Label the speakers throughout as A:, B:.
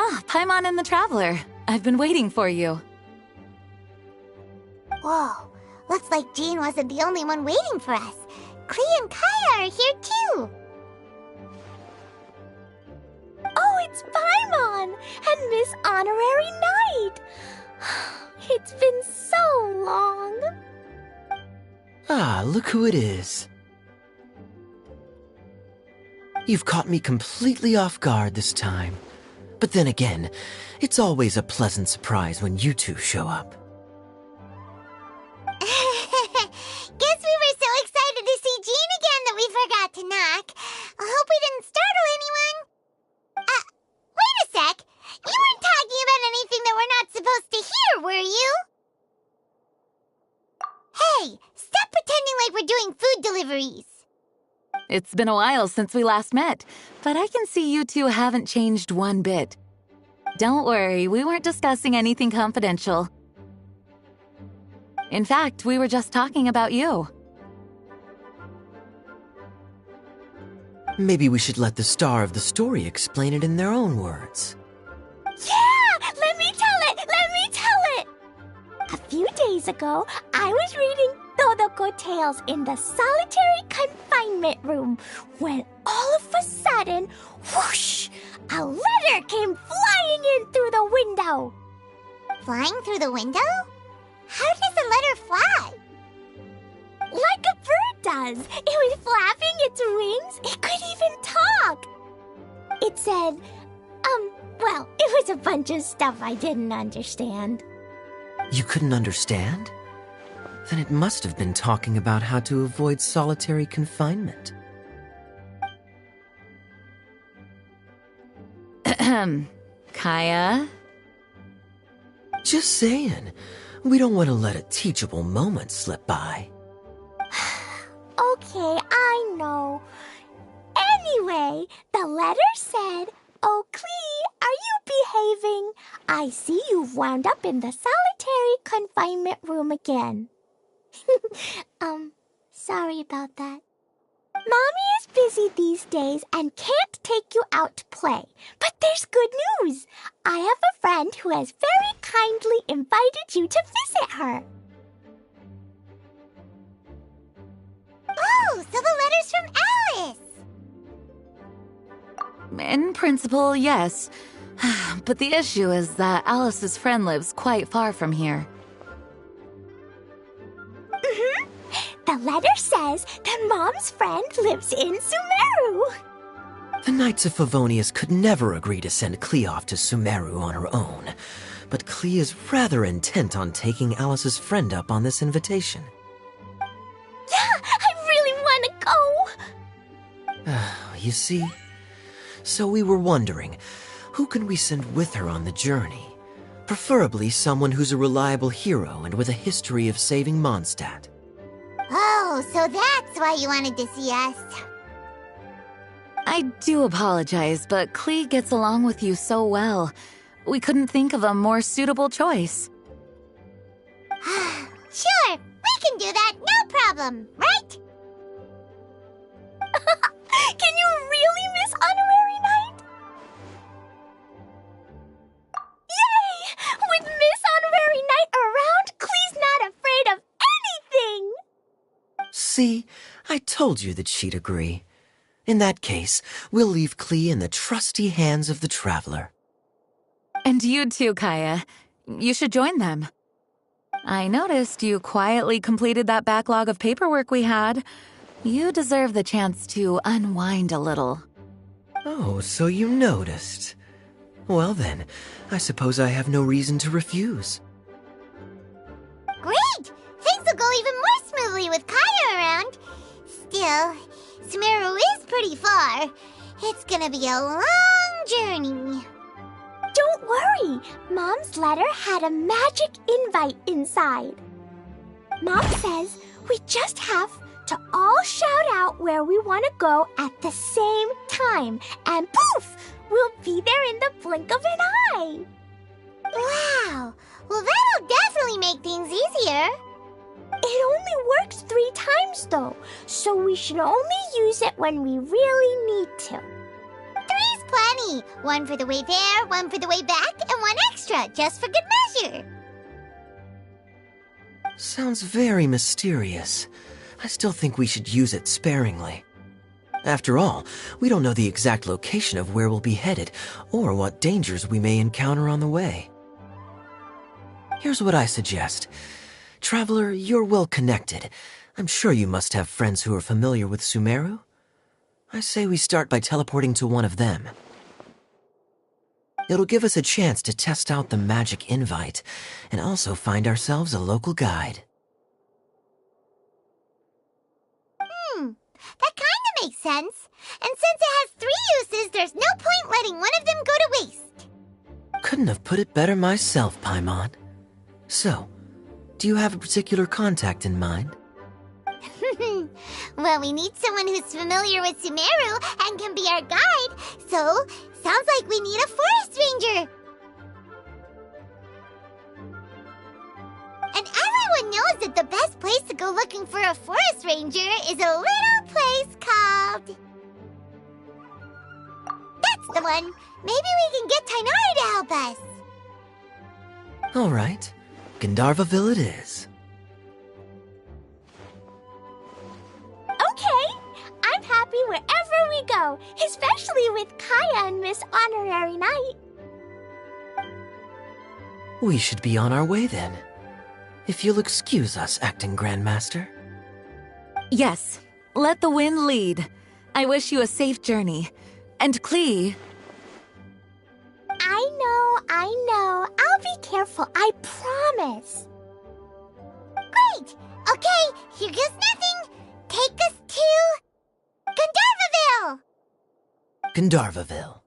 A: Ah, Paimon and the Traveler. I've been waiting for you.
B: Whoa, looks like Jean wasn't the only one waiting for us. Klee and Kaya are here too.
C: Oh, it's Paimon and Miss Honorary Knight. It's been so long.
D: Ah, look who it is. You've caught me completely off guard this time. But then again, it's always a pleasant surprise when you two show up.
B: Guess we were so excited to see Jean again that we forgot to knock. I hope we didn't startle anyone. Wait a sec. You weren't talking about anything that we're not supposed to hear, were you? Hey, stop pretending like we're doing food deliveries.
A: It's been a while since we last met, but I can see you two haven't changed one bit. Don't worry, we weren't discussing anything confidential. In fact, we were just talking about you.
D: Maybe we should let the star of the story explain it in their own words.
C: Yeah! Let me tell it! Let me tell it! A few days ago, I was reading Todoko Tales in the solitary confinement room when all of a sudden, whoosh! A letter came flying in through the window.
B: Flying through the window? How does the letter fly?
C: Like a bird does. It was flapping its wings. It could even talk. It said, well, it was a bunch of stuff I didn't understand.
D: You couldn't understand? Then it must have been talking about how to avoid solitary confinement.
A: Kaya?
D: Just saying. We don't want to let a teachable moment slip by.
C: Okay, I know. Anyway, the letter said, "Oh, Klee, are you behaving? I see you've wound up in the solitary confinement room again." Sorry about that. Mommy is busy these days and can't take you out to play. But there's good news. I have a friend who has very kindly invited you to visit her.
B: Oh, so the letter's from Alice.
A: In principle, yes. But the issue is that Alice's friend lives quite far from here.
C: The letter says that Mom's friend lives in Sumeru.
D: The Knights of Favonius could never agree to send Klee off to Sumeru on her own, but Klee is rather intent on taking Alice's friend up on this invitation.
C: Yeah, I really want to go.
D: You see? So we were wondering, who can we send with her on the journey? Preferably someone who's a reliable hero and with a history of saving Mondstadt.
B: Oh, so that's why you wanted to see us.
A: I do apologize, but Klee gets along with you so well. We couldn't think of a more suitable choice.
B: Sure, we can do that, no problem, right?
C: Can you really, Miss Honorary Knight? Yay! With Miss Honorary Knight around, Klee's not afraid of anything!
D: See? I told you that she'd agree. In that case, we'll leave Klee in the trusty hands of the Traveler.
A: And you too, Kaya. You should join them. I noticed you quietly completed that backlog of paperwork we had. You deserve the chance to unwind a little.
D: Oh, so you noticed. Well then, I suppose I have no reason to refuse.
B: Great! Things will go even more smoothly with Kaya around. Still, Sumeru is pretty far. It's gonna be a long journey.
C: Don't worry, Mom's letter had a magic invite inside. Mom says we just have to all shout out where we want to go at the same time, and poof, we'll be there in the blink of an eye.
B: Wow! Well, that'll definitely make things easier.
C: It only works 3 times though, so we should only use it when we really need to.
B: 3's plenty me. One for the way there, one for the way back, and one extra, just for good measure.
D: Sounds very mysterious. I still think we should use it sparingly. After all, we don't know the exact location of where we'll be headed, or what dangers we may encounter on the way. Here's what I suggest. Traveler, you're well connected. I'm sure you must have friends who are familiar with Sumeru. I say we start by teleporting to one of them. It'll give us a chance to test out the magic invite, and also find ourselves a local guide.
B: That kinda makes sense. And since it has 3 uses, there's no point letting one of them go to waste.
D: Couldn't have put it better myself, Paimon. So, do you have a particular contact in mind?
B: Well, we need someone who's familiar with Sumeru and can be our guide, so sounds like we need a forest ranger. And everyone knows that the best place to go looking for a forest ranger is a little place called... That's the one! Maybe we can get Tainari to help us.
D: All right, Gandharvaville it is.
C: Okay, I'm happy wherever we go, especially with Kaya and Miss Honorary Knight.
D: We should be on our way then. If you'll excuse us, Acting Grandmaster.
A: Yes, let the wind lead. I wish you a safe journey. And Klee...
C: I know. I'll be careful, I promise.
B: Great! Okay, here goes nothing. Take us to... Gandharvaville!
D: Gandharvaville.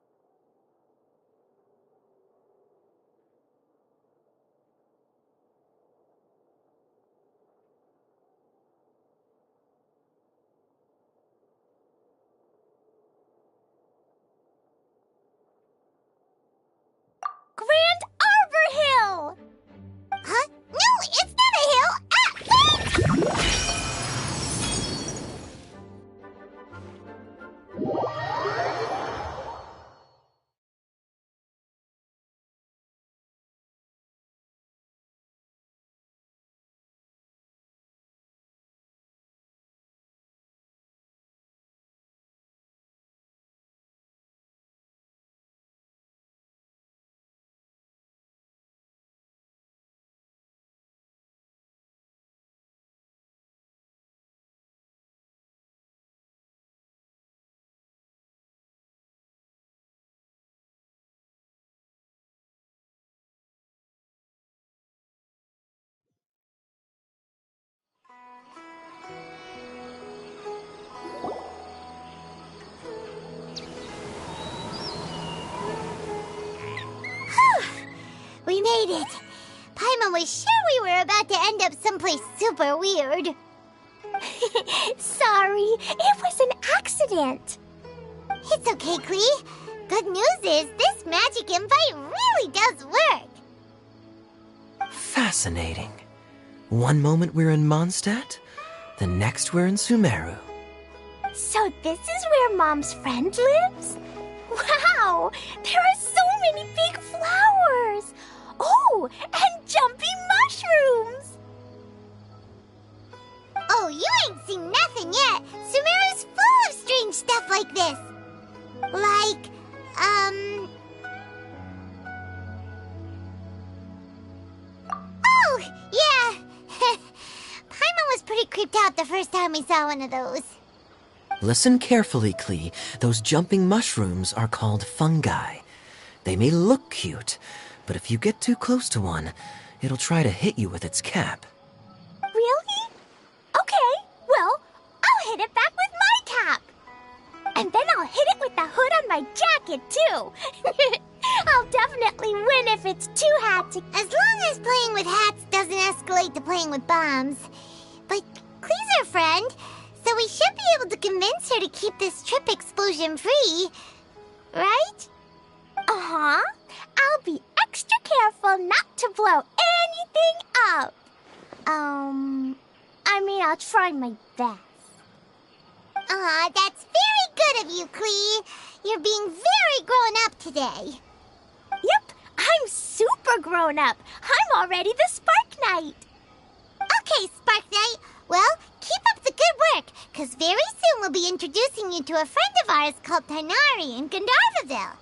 C: Grand Arbor Hill!
B: Huh? No, it's not a hill! Ah, wait! We made it. Paimon was sure we were about to end up someplace super weird.
C: Sorry, it was an accident.
B: It's okay, Klee. Good news is this magic invite really does work.
D: Fascinating. One moment we're in Mondstadt, the next we're in Sumeru.
C: So this is where Mom's friend lives? Wow, there are so many big flowers. Oh, and jumping mushrooms.
B: Oh, you ain't seen nothing yet. Sumeru's full of strange stuff like this. Like, Oh, yeah. Paimon was pretty creeped out the first time we saw one of those.
D: Listen carefully, Klee. Those jumping mushrooms are called fungi. They may look cute, but if you get too close to one, it'll try to hit you with its cap.
C: Really? Okay, well, I'll hit it back with my cap. And then I'll hit it with the hood on my jacket, too. I'll definitely win if it's two hats.
B: As long as playing with hats doesn't escalate to playing with bombs. But Klee's our friend, so we should be able to convince her to keep this trip explosion-free. Right?
C: Uh-huh. I'll be extra careful not to blow anything up. I'll try my best.
B: Aw, that's very good of you, Klee. You're being very very grown up today.
C: Yep, I'm super grown up. I'm already the Spark Knight.
B: Okay, Spark Knight. Well, keep up the good work, because very soon we'll be introducing you to a friend of ours called Tighnari in Gandharvaville.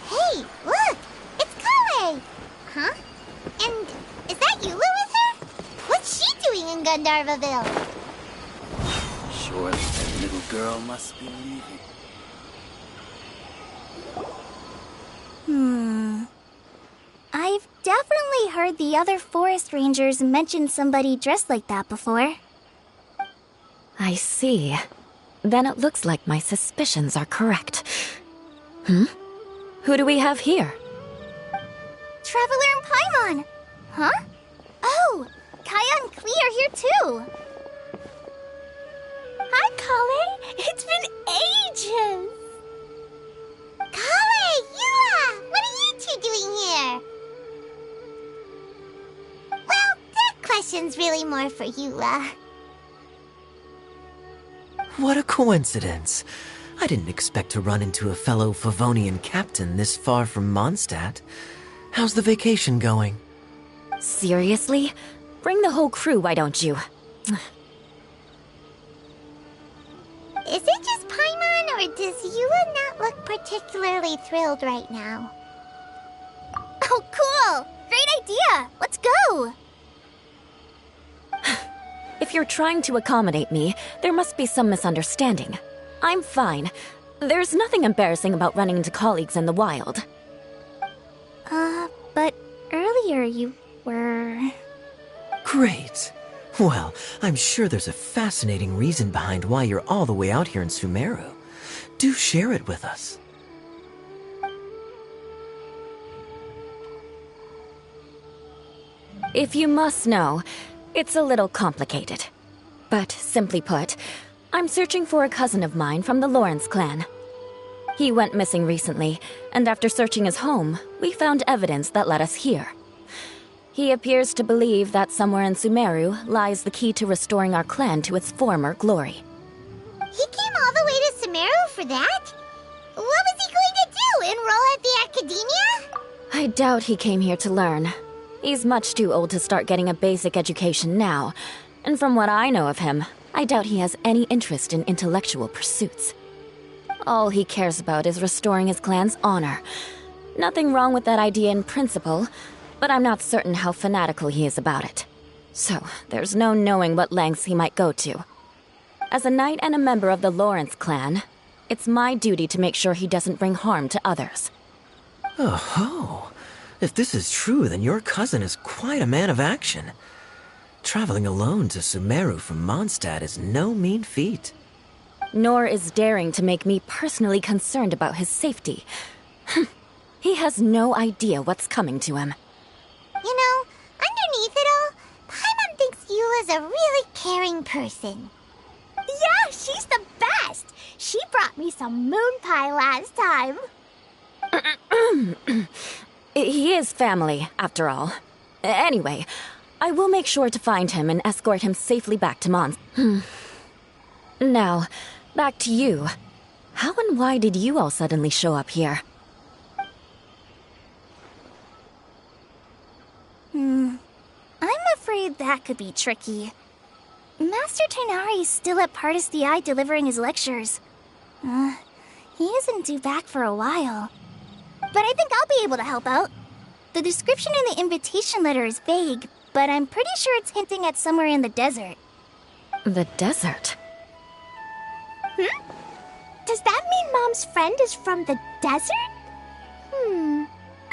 B: Hey, look! It's Kale! Huh? And is that Eula with her? What's she doing in Gandharvaville?
E: Surely that little girl must be leaving.
C: I've definitely heard the other forest rangers mention somebody dressed like that before.
A: I see. Then it looks like my suspicions are correct. Who do we have here?
C: Traveler and Paimon! Huh? Oh, Kaya and Klee are here too! Hi, Kale! It's been ages!
B: Kale! Eula! What are you two doing here? Well, that question's really more for Eula.
D: What a coincidence. I didn't expect to run into a fellow Favonian captain this far from Mondstadt. How's the vacation going?
A: Seriously? Bring the whole crew, why don't you?
B: Is it just Paimon, or does Eula not look particularly thrilled right now?
C: Oh, cool! Great idea! Let's go!
A: If you're trying to accommodate me, there must be some misunderstanding. I'm fine. There's nothing embarrassing about running into colleagues in the wild.
C: But earlier you were...
D: Great. Well, I'm sure there's a fascinating reason behind why you're all the way out here in Sumeru. Do share it with us.
A: If you must know, it's a little complicated. But simply put, I'm searching for a cousin of mine from the Lawrence clan. He went missing recently, and after searching his home, we found evidence that led us here. He appears to believe that somewhere in Sumeru lies the key to restoring our clan to its former glory.
B: He came all the way to Sumeru for that? What was he going to do, enroll at the academia?
A: I doubt he came here to learn. He's much too old to start getting a basic education now, and from what I know of him, I doubt he has any interest in intellectual pursuits. All he cares about is restoring his clan's honor. Nothing wrong with that idea in principle, but I'm not certain how fanatical he is about it. So, there's no knowing what lengths he might go to. As a knight and a member of the Lawrence clan, it's my duty to make sure he doesn't bring harm to others.
D: Oh-ho. If this is true, then your cousin is quite a man of action. Traveling alone to Sumeru from Mondstadt is no mean feat.
A: Nor is daring to make me personally concerned about his safety. He has no idea what's coming to him.
B: You know, underneath it all, Paimon thinks Eula's a really caring person.
C: Yeah, she's the best! She brought me some moon pie last time.
A: He is family, after all. Anyway, I will make sure to find him and escort him safely back to Mons. Now, back to you. How and why did you all suddenly show up here?
C: I'm afraid that could be tricky. Master Tighnari is still at Partis the Eye delivering his lectures. He isn't due back for a while. But I think I'll be able to help out. The description in the invitation letter is vague, but I'm pretty sure it's hinting at somewhere in the desert.
A: The desert?
C: Does that mean Mom's friend is from the desert?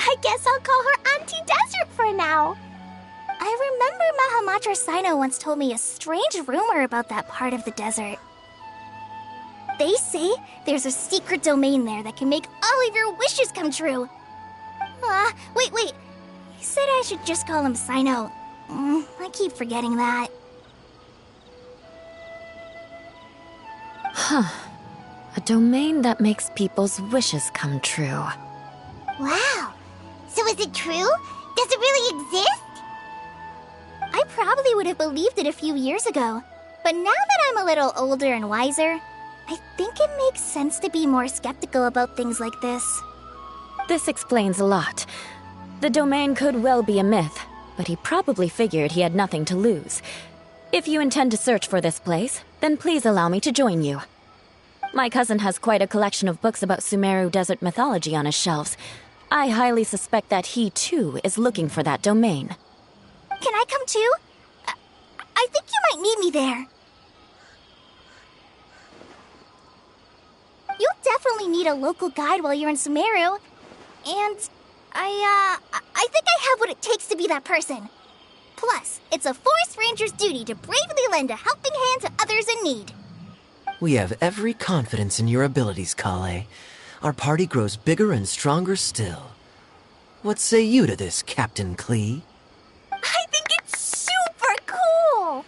C: I guess I'll call her Auntie Desert for now. I remember Mahamatra Sino once told me a strange rumor about that part of the desert. They say there's a secret domain there that can make all of your wishes come true. Wait. He said I should just call him Sino. I keep forgetting that.
A: A domain that makes people's wishes come true.
B: Wow. So is it true? Does it really exist?
C: I probably would have believed it a few years ago. But now that I'm a little older and wiser, I think it makes sense to be more skeptical about things like this.
A: This explains a lot. The domain could well be a myth, but he probably figured he had nothing to lose. If you intend to search for this place, then please allow me to join you. My cousin has quite a collection of books about Sumeru desert mythology on his shelves. I highly suspect that he, too, is looking for that domain.
C: Can I come too? I think you might need me there. You'll definitely need a local guide while you're in Sumeru. And I think I have what it takes to be that person. Plus, it's a forest ranger's duty to bravely lend a helping hand to others in need.
D: We have every confidence in your abilities, Kale. Our party grows bigger and stronger still. What say you to this, Captain Klee?
C: I think it's super cool!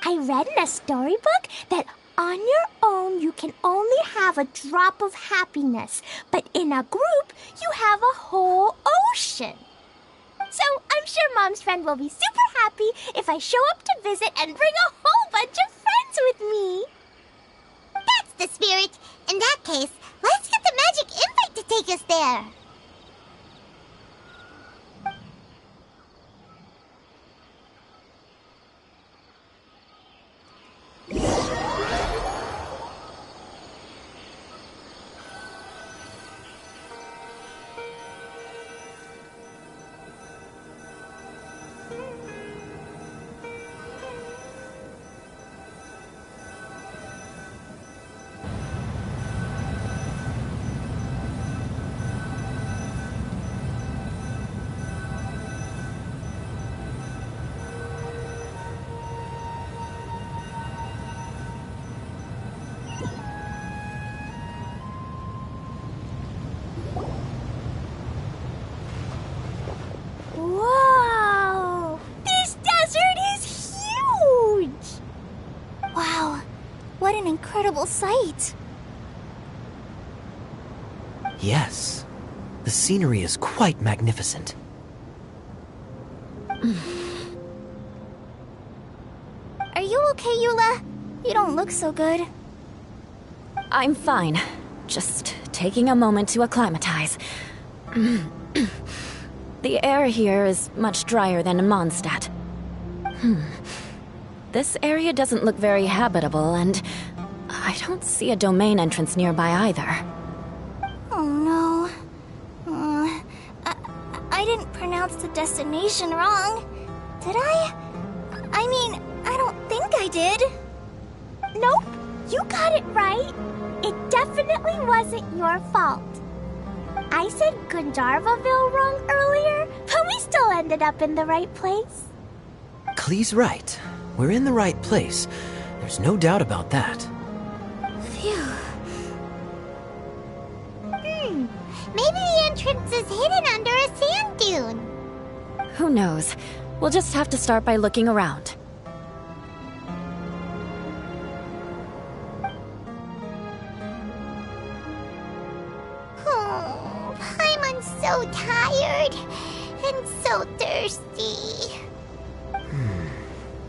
C: I read in a storybook that on your own you can only have a drop of happiness, but in a group you have a whole ocean. So I'm sure Mom's friend will be super happy if I show up to visit and bring a whole bunch of friends with me.
B: That's the spirit. In that case, let's get the magic invite to take us there.
C: Whoa! This desert is huge! Wow, what an incredible sight.
D: Yes. The scenery is quite magnificent.
C: Are you okay, Eula? You don't look so good.
A: I'm fine. Just taking a moment to acclimatize. The air here is much drier than in Mondstadt. This area doesn't look very habitable, and I don't see a domain entrance nearby either.
C: Oh no. I didn't pronounce the destination wrong. Did I? I mean, I don't think I did. Nope, you got it right. It definitely wasn't your fault. I said Gundarvaville wrong earlier, but we still ended up in the right place.
D: Klee's right. We're in the right place. There's no doubt about that.
C: Phew.
B: Maybe the entrance is hidden under a sand dune.
A: Who knows? We'll just have to start by looking around.
B: Oh, Paimon's so tired and so thirsty.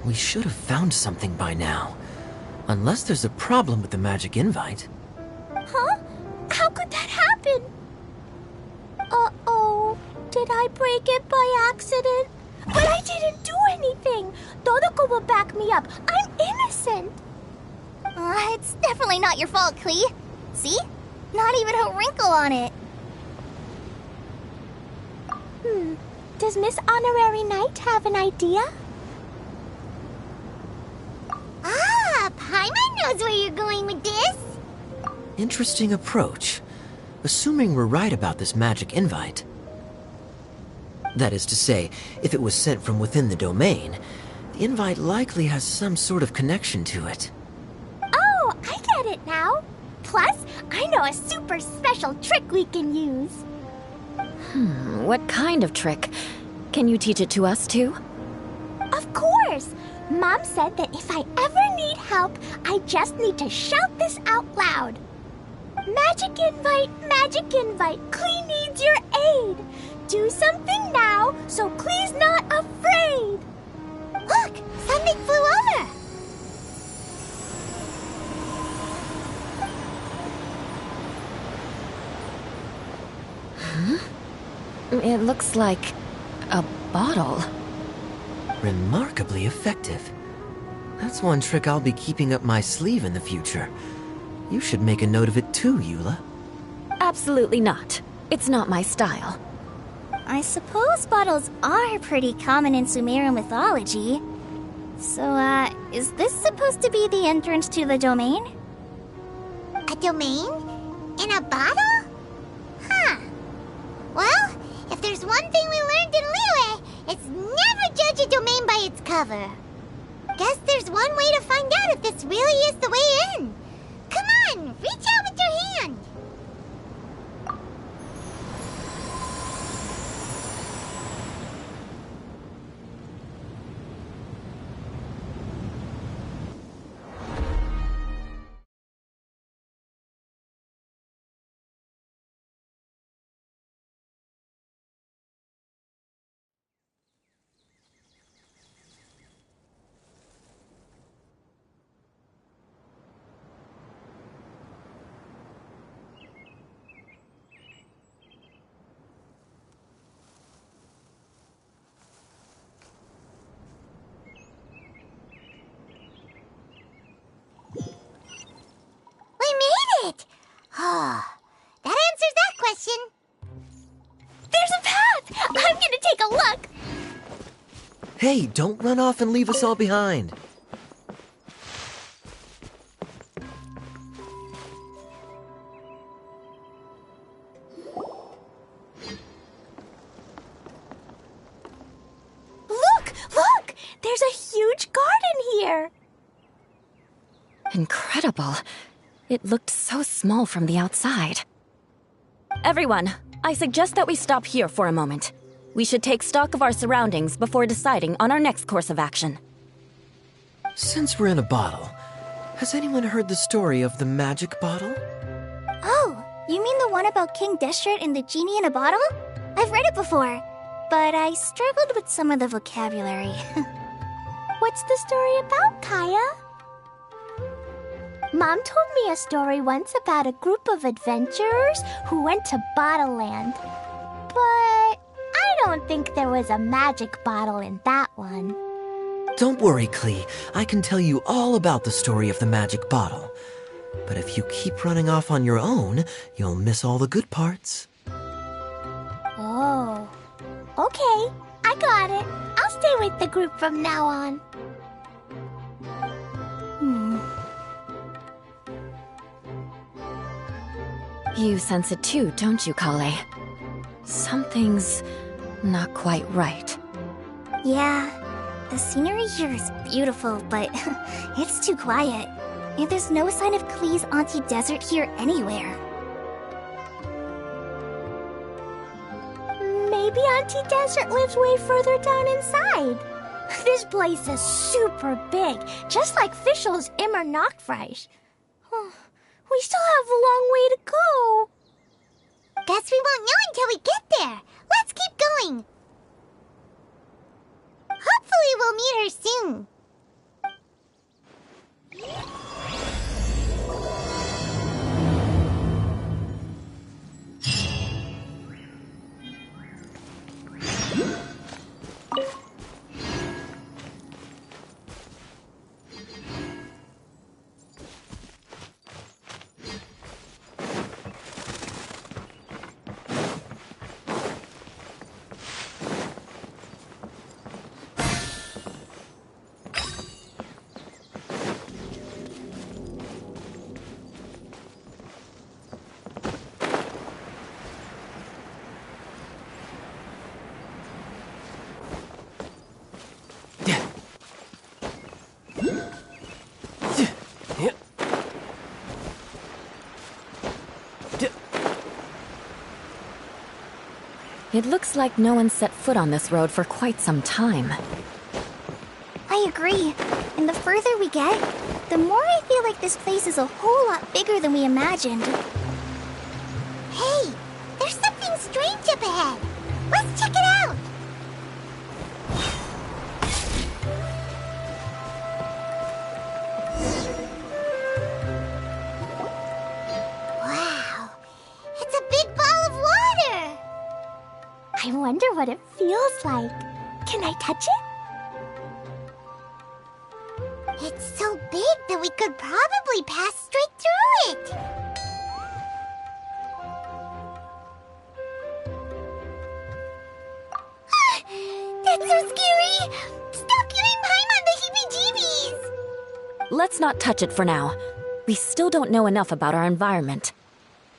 D: We should have found something by now. Unless there's a problem with the magic invite.
C: Huh? How could that happen? Uh-oh. Did I break it by accident? But I didn't do anything. Todoko will back me up. I'm innocent. It's definitely not your fault, Klee. See? Not even a wrinkle on it. Does Miss Honorary Knight have an idea?
B: Ah, Paimon knows where you're going with this.
D: Interesting approach. Assuming we're right about this magic invite. That is to say, if it was sent from within the domain, the invite likely has some sort of connection to it.
C: Oh, I get it now. Plus, I know a super special trick we can use.
A: What kind of trick? Can you teach it to us too?
C: course! Mom said that if I ever need help, I just need to shout this out loud. Magic invite, Klee needs your aid. Do something now, so Klee's not afraid.
B: Look, something flew over.
A: It looks like a bottle.
D: Remarkably effective. That's one trick I'll be keeping up my sleeve in the future. You should make a note of it too, Eula.
A: Absolutely not. It's not my style.
C: I suppose bottles are pretty common in Sumeru mythology. So, is this supposed to be the entrance to the domain?
B: A domain? In a bottle? Huh. Well, if there's one thing we learned in Liyue, it's never judge a domain by its cover. Guess there's one way to find out if this really is the way in. Come on, reach out with your hand. It! Oh, that answers that question.
C: There's a path! I'm gonna take a look!
D: Hey, don't run off and leave us all behind.
C: Look! There's a huge garden here!
A: Incredible. It looked so small from the outside. Everyone, I suggest that we stop here for a moment. We should take stock of our surroundings before deciding on our next course of action.
D: Since we're in a bottle, has anyone heard the story of the magic bottle?
C: Oh, you mean the one about King Deshret and the genie in a bottle? I've read it before, but I struggled with some of the vocabulary. What's the story about, Kaya? Mom told me a story once about a group of adventurers who went to Bottle Land. But I don't think there was a magic bottle in that one.
D: Don't worry, Klee. I can tell you all about the story of the magic bottle. But if you keep running off on your own, you'll miss all the good parts.
C: Oh, okay. I got it. I'll stay with the group from now on.
A: You sense it too, don't you, Kale? Something's not quite right.
C: Yeah, the scenery here is beautiful, but it's too quiet. And there's no sign of Klee's Auntie Desert here anywhere. Maybe Auntie Desert lives way further down inside. This place is super big, just like Fischl's Immer Nachtreich. We still have a long way to go.
B: Guess we won't know until we get there. Let's keep going. Hopefully we'll meet her soon.
A: It looks like no one set foot on this road for quite some time.
C: I I agree. And the further we get, the more I feel like this place is a whole lot bigger than we imagined.
B: Hey, there's something strange up ahead. Let's check it out. Wow, it's a big ball of water.
C: I wonder what it feels like. Can I touch it?
B: It's so big that we could probably pass straight through it. That's so scary! Stop giving Paimon the heebie-jeebies!
A: Let's not touch it for now. We still don't know enough about our environment.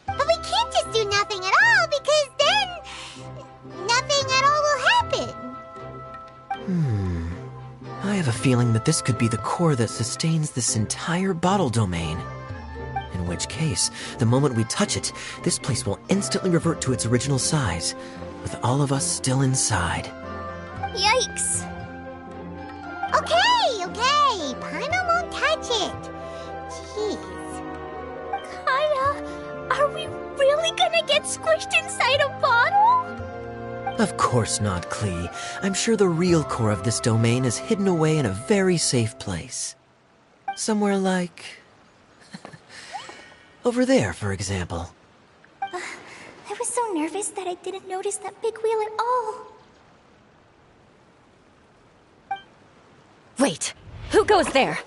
B: But we can't just do nothing at all, because then nothing at all will happen.
D: I have a feeling that this could be the core that sustains this entire bottle domain. In which case, the moment we touch it, this place will instantly revert to its original size, with all of us still inside.
C: Yikes!
B: Okay. Paimon won't touch it. Jeez.
C: Kaya, are we really gonna get squished inside a bottle?
D: Of course not, Klee. I'm sure the real core of this domain is hidden away in a very safe place. Somewhere like... over there, for example.
C: I was so nervous that I didn't notice that big wheel at all.
A: Wait, who goes there?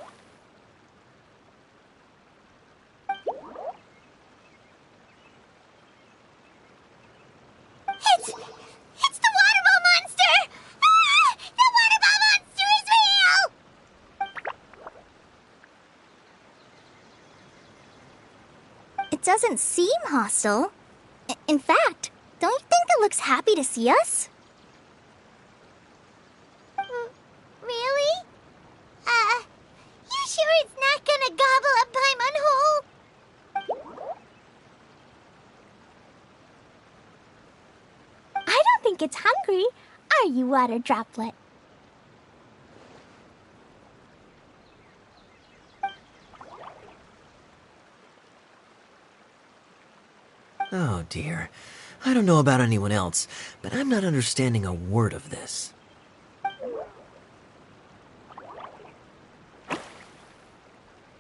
B: It's the water ball monster! Ah! The water ball monster is real!
C: It doesn't seem hostile. In fact, don't you think it looks happy to see us?
B: Really? You sure it's not gonna gobble up Paimon whole?
C: I don't think it's hungry. Are you, Water Droplet?
D: Oh dear. I don't know about anyone else, but I'm not understanding a word of this.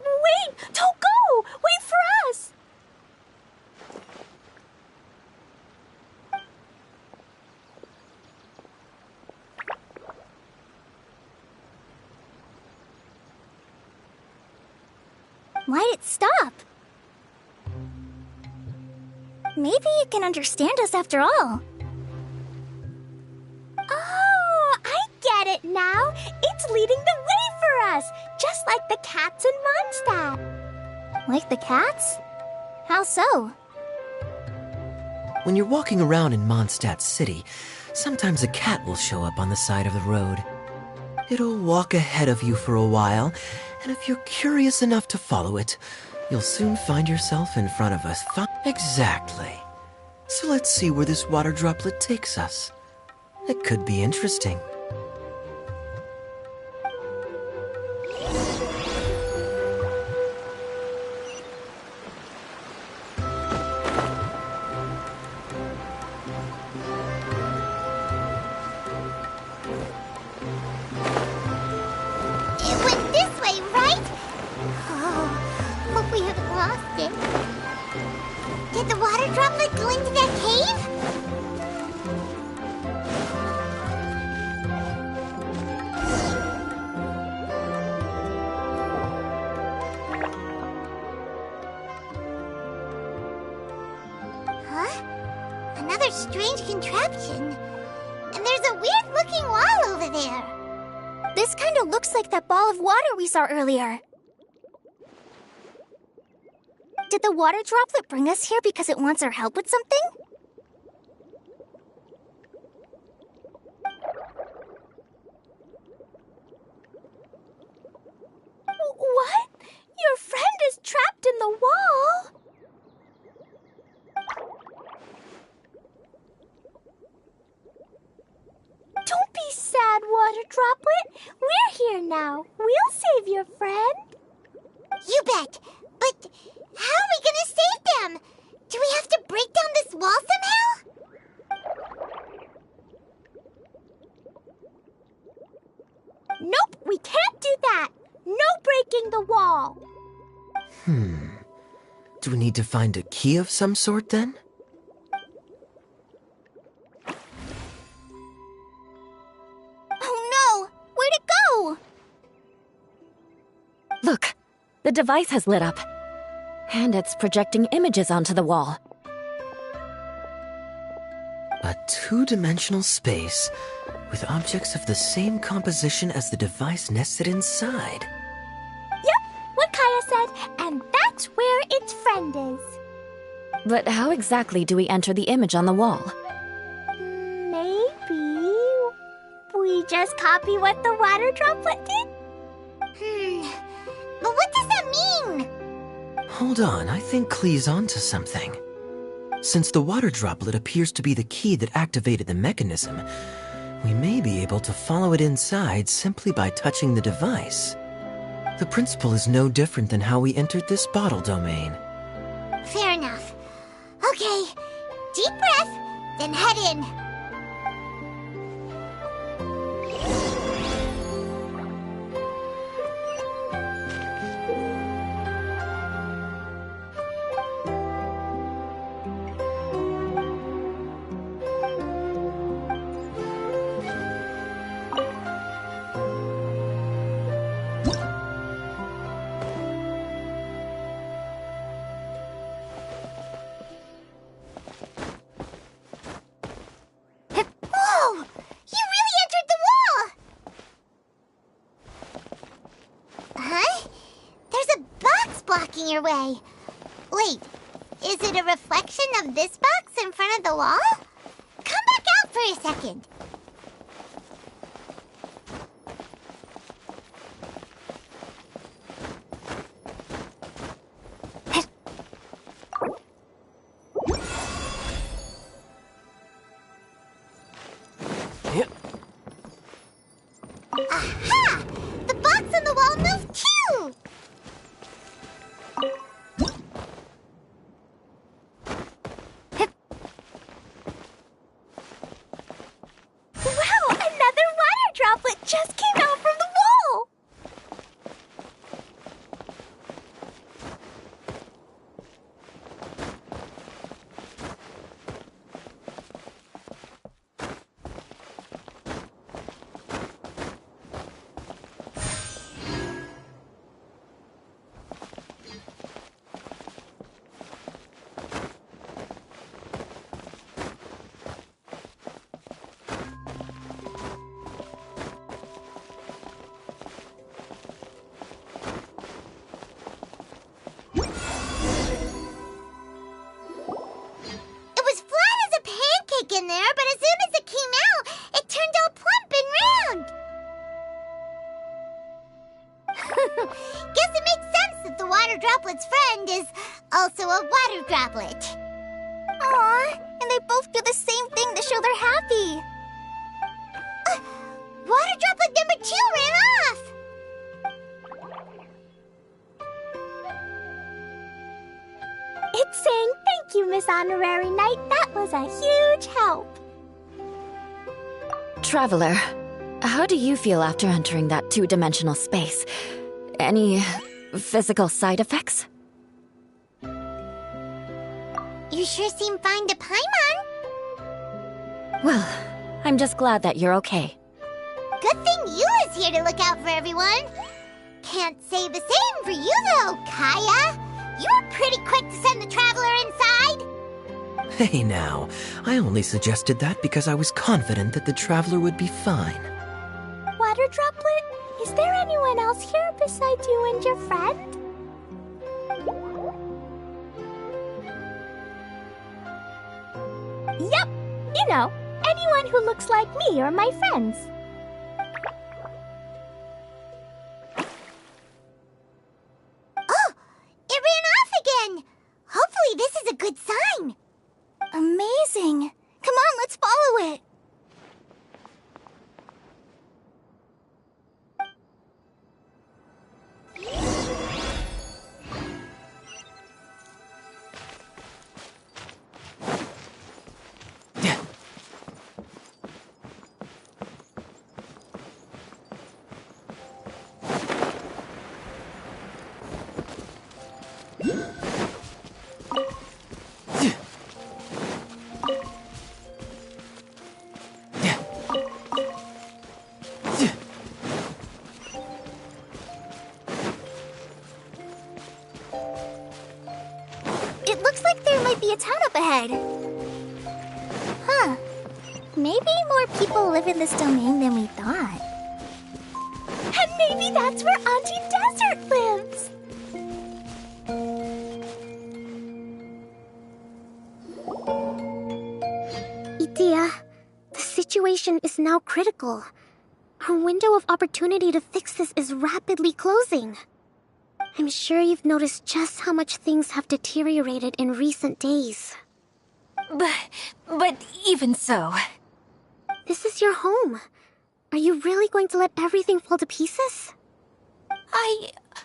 C: Wait! Don't go! Wait for us! Why'd it stop? Maybe it can understand us after all. Oh, I get it now. It's leading the way for us, just like the cats in Mondstadt. Like the cats? How so?
D: When you're walking around in Mondstadt City, sometimes a cat will show up on the side of the road. It'll walk ahead of you for a while, and if you're curious enough to follow it, you'll soon find yourself in front of us. Exactly. So let's see where this water droplet takes us. It could be interesting.
B: It went this way, right? Oh, hope we haven't lost it. Did the water droplet go into that cave? Huh? Another strange contraption. And there's a weird-looking wall over there.
C: This kind of looks like that ball of water we saw earlier. Did the water droplet bring us here because it wants our help with something? What? Your friend is trapped in the wall? Don't be sad, Water Droplet. We're here now. We'll save your friend.
B: You bet. But how are we gonna save them? Do we have to break down this wall somehow?
C: Nope, we can't do that. No breaking the wall.
D: Do we need to find a key of some sort then?
B: Oh no! Where'd it go?
A: Look, the device has lit up. And it's projecting images onto the wall.
D: A two-dimensional space with objects of the same composition as the device nested inside.
C: Yep, what Kaya said, and that's where its friend is.
A: But how exactly do we enter the image on the wall?
C: Maybe we just copy what the water droplet did?
B: But what does that mean?
D: Hold on, I think Klee's onto something. Since the water droplet appears to be the key that activated the mechanism, we may be able to follow it inside simply by touching the device. The principle is no different than how we entered this bottle domain.
B: Fair enough. Okay, deep breath, then head in. Whoa! You really entered the wall! Huh? There's a box blocking your way. Wait, is it a reflection of this box in front of the wall? Come back out for a second. Aha! The box on the wall moved too!
C: Wow, another water droplet just came out from the wall!
B: It was flat as a pancake in there, but as soon as it came out, it turned all plump and round. Guess it makes sense that the water droplet's friend is also a water droplet.
C: Aw, and they both do the same thing to show they're happy.
B: Water droplet number 2 ran off!
C: It's saying thank you, Miss Honorary Knight. That was a huge help.
A: Traveler, how do you feel after entering that two-dimensional space? Any physical side effects?
B: You sure seem fine to Paimon.
A: Well, I'm just glad that you're okay.
B: Good thing Eula's here to look out for everyone. Can't say the same for you, though, Kaya. You were pretty quick to send the traveler inside.
D: Hey now, I only suggested that because I was confident that the traveler would be fine.
C: Water droplet, is there anyone else here besides you and your friend? Yep, you know, anyone who looks like me or my friends.
B: Oh, it ran off again. Hopefully this is a good sign. Amazing. Come on, let's follow. follow it.
C: Looks like there might be a town up ahead. Huh. Maybe more people live in this domain than we thought. And maybe that's where Auntie Desert lives!
F: Idea, the situation is now critical. Our window of opportunity to fix this is rapidly closing. I'm sure you've noticed just how much things have deteriorated in recent days.
C: But even so...
F: This is your home. Are you really going to let everything fall to pieces?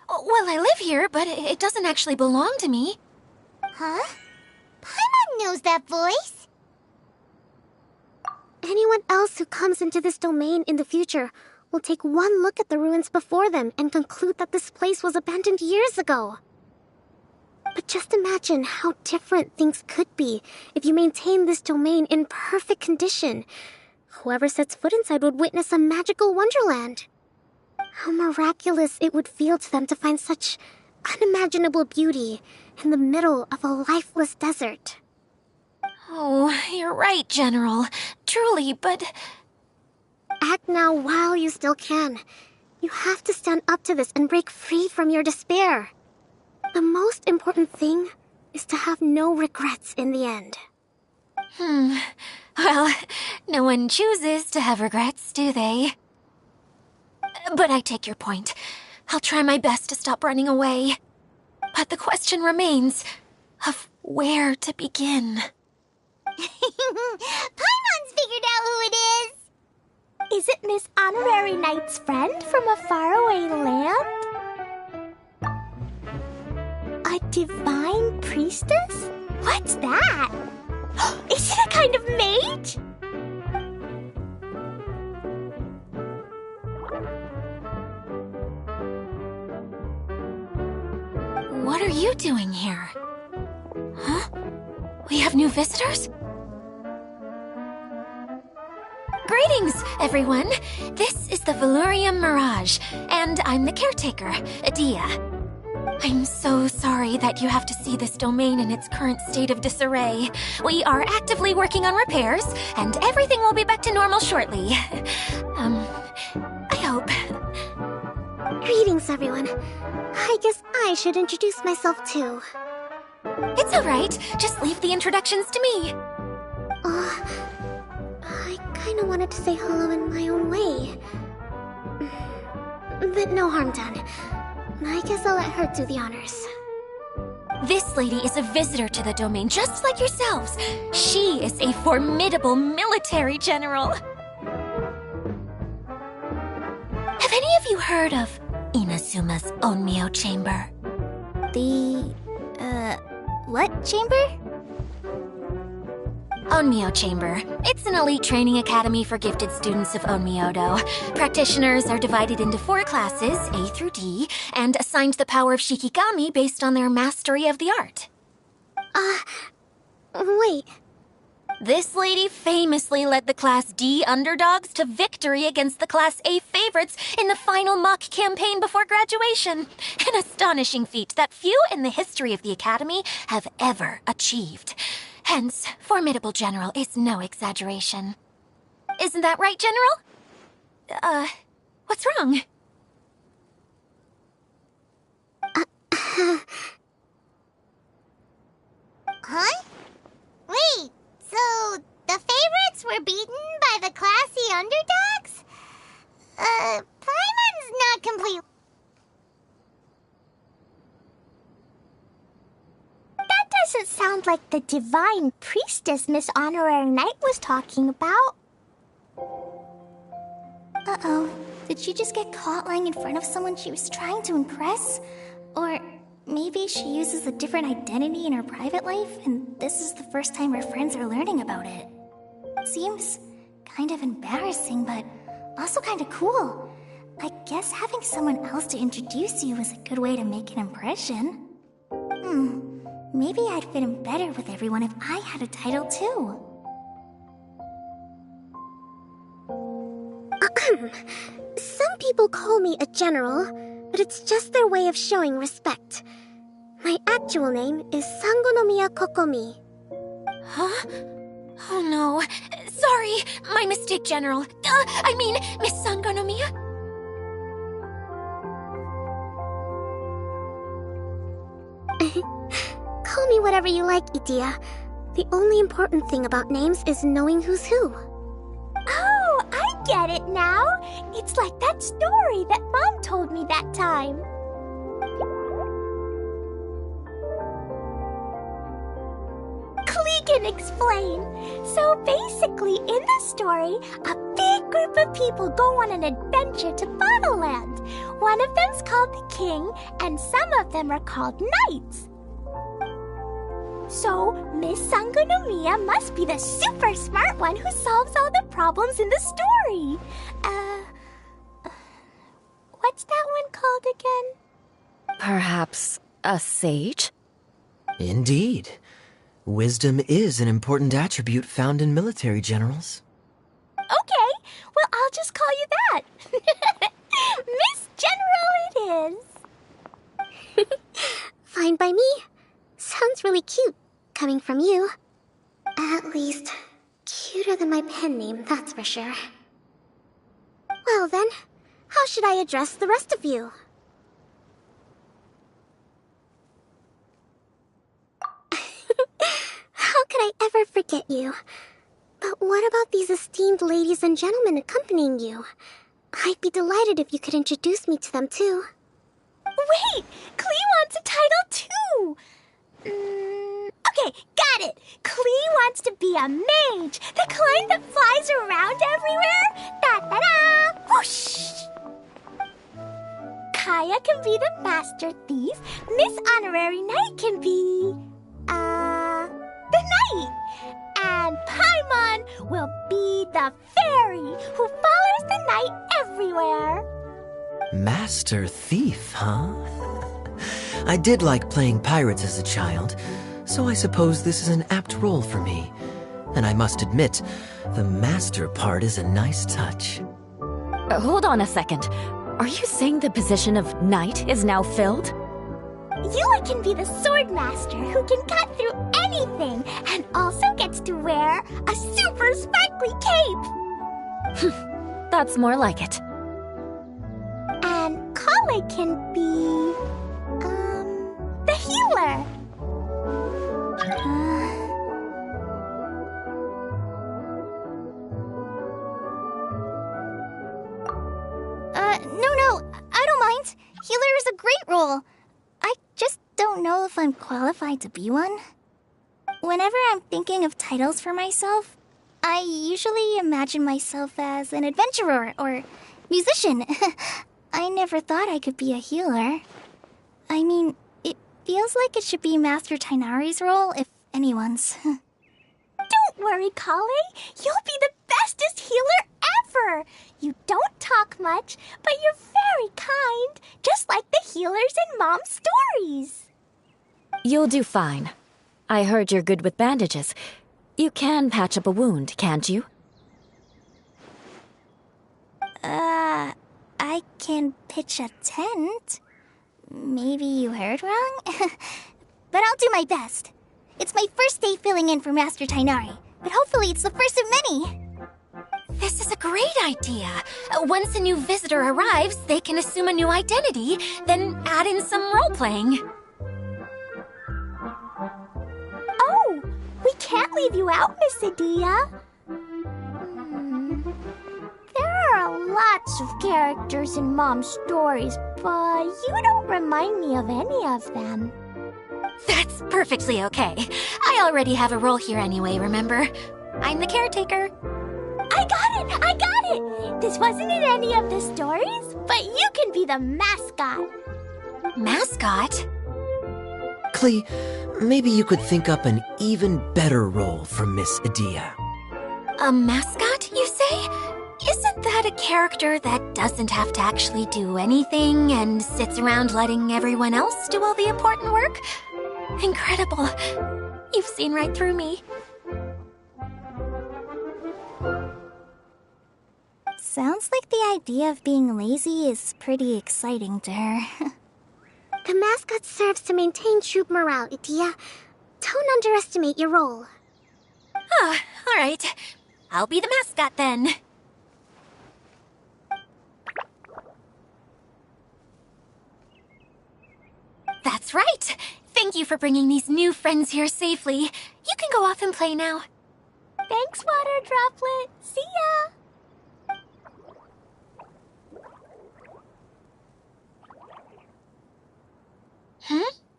C: Well, I live here, but it doesn't actually belong to me.
B: Huh? Paimon knows that voice.
F: Anyone else who comes into this domain in the future will take one look at the ruins before them and conclude that this place was abandoned years ago. But just imagine how different things could be if you maintain this domain in perfect condition. Whoever sets foot inside would witness a magical wonderland. How miraculous it would feel to them to find such unimaginable beauty in the middle of a lifeless desert.
C: Oh, you're right, General. Truly, but...
F: Act now while you still can. You have to stand up to this and break free from your despair. The most important thing is to have no regrets in the end.
C: Well, no one chooses to have regrets, do they? But I take your point. I'll try my best to stop running away. But the question remains of where to begin.
B: Paimon's figured out who it is.
C: Is it Miss Honorary Knight's friend from a faraway land? A divine priestess? What's that? Is it a kind of mage? What are you doing here? Huh? We have new visitors? Greetings, everyone! This is the Valurium Mirage, and I'm the caretaker, Adia. I'm so sorry that you have to see this domain in its current state of disarray. We are actively working on repairs, and everything will be back to normal shortly. I hope.
F: Greetings, everyone. I guess I should introduce myself too.
C: It's alright, just leave the introductions to me.
F: I kinda wanted to say hello in my own way. But no harm done. I guess I'll let her do the honors.
C: This lady is a visitor to the domain, just like yourselves. She is a formidable military general. Have any of you heard of Inasuma's Onmyo Chamber?
F: What chamber?
C: Onmyo Chamber. It's an elite training academy for gifted students of Onmyodo. Practitioners are divided into 4 classes, A through D, and assigned the power of Shikigami based on their mastery of the art.
F: Wait.
C: This lady famously led the Class D underdogs to victory against the Class A favorites in the final mock campaign before graduation. An astonishing feat that few in the history of the Academy have ever achieved. Hence, formidable general is no exaggeration. Isn't that right, General? What's wrong?
B: Huh? Wait, so the favorites were beaten by the classy underdogs? Paimon's not complete.
C: That doesn't sound like the divine priestess Miss Honorary Knight was talking about. Uh-oh. Did she just get caught lying in front of someone she was trying to impress? Or maybe she uses a different identity in her private life, and this is the first time her friends are learning about it. Seems kind of embarrassing, but also kind of cool. I guess having someone else to introduce you is a good way to make an impression. Maybe I'd fit in better with everyone if I had a title too.
F: Some people call me a general, but it's just their way of showing respect. My actual name is Sangonomiya Kokomi.
C: Huh? Oh no. Sorry, my mistake, General. I mean, Miss Sangonomiya.
F: Call me whatever you like, Idia. The only important thing about names is knowing who's who.
C: Oh, I get it now. It's like that story that Mom told me that time. Klee can explain. So basically, in the story, a big group of people go on an adventure to Bottleland. One of them's called the King, and some of them are called Knights. So, Miss Sangonomiya must be the super smart one who solves all the problems in the story. What's that one called again?
A: Perhaps a sage?
D: Indeed. Wisdom is an important attribute found in military generals.
C: Okay, well, I'll just call you that. Miss General it is.
F: Fine by me. Sounds really cute, coming from you. At least, cuter than my pen name, that's for sure. Well then, how should I address the rest of you? How could I ever forget you? But what about these esteemed ladies and gentlemen accompanying you? I'd be delighted if you could introduce me to them too.
C: Wait, Klee wants a title too. Okay, got it. Klee wants to be a mage, the kind that flies around everywhere. Da-da-da! Whoosh! Kaya can be the master thief. Miss Honorary Knight can be... the knight. And Paimon will be the fairy who follows the knight everywhere.
D: Master Thief, huh? I did like playing pirates as a child, so I suppose this is an apt role for me. And I must admit, the master part is a nice touch.
A: Hold on a second. Are you saying the position of knight is now filled?
C: Yula can be the sword master who can cut through anything and also gets to wear a super sparkly cape.
A: That's more like it.
C: And Kale can be... the healer.
B: No, I don't mind. Healer is a great role. I just don't know if I'm qualified to be one. Whenever I'm thinking of titles for myself, I usually imagine myself as an adventurer or musician. I never thought I could be a healer. I mean, it feels like it should be Master Tainari's role, if anyone's.
C: Don't worry, Kale. You'll be the bestest healer ever. You don't talk much, but you're very kind, just like the healers in Mom's stories.
A: You'll do fine. I heard you're good with bandages. You can patch up a wound, can't you?
B: I can pitch a tent. Maybe you heard wrong? But I'll do my best. It's my first day filling in for Master Tainari, but hopefully it's the first of many.
C: This is a great idea. Once a new visitor arrives, they can assume a new identity, then add in some role-playing. Oh, we can't leave you out, Miss Adia. There are lots of characters in Mom's stories, but you don't remind me of any of them. That's perfectly okay. I already have a role here anyway, remember? I'm the caretaker. I got it! This wasn't in any of the stories, but you can be the mascot. Mascot?
D: Klee, maybe you could think up an even better role for Miss Adia.
C: A mascot, you say? Isn't that a character that doesn't have to actually do anything and sits around letting everyone else do all the important work? Incredible. You've seen right through me.
B: Sounds like the idea of being lazy is pretty exciting to her.
F: The mascot serves to maintain troop morale, Idia. Don't underestimate your role.
C: Ah, all right. I'll be the mascot then. That's right. Thank you for bringing these new friends here safely. You can go off and play now. Thanks, Water Droplet. See ya.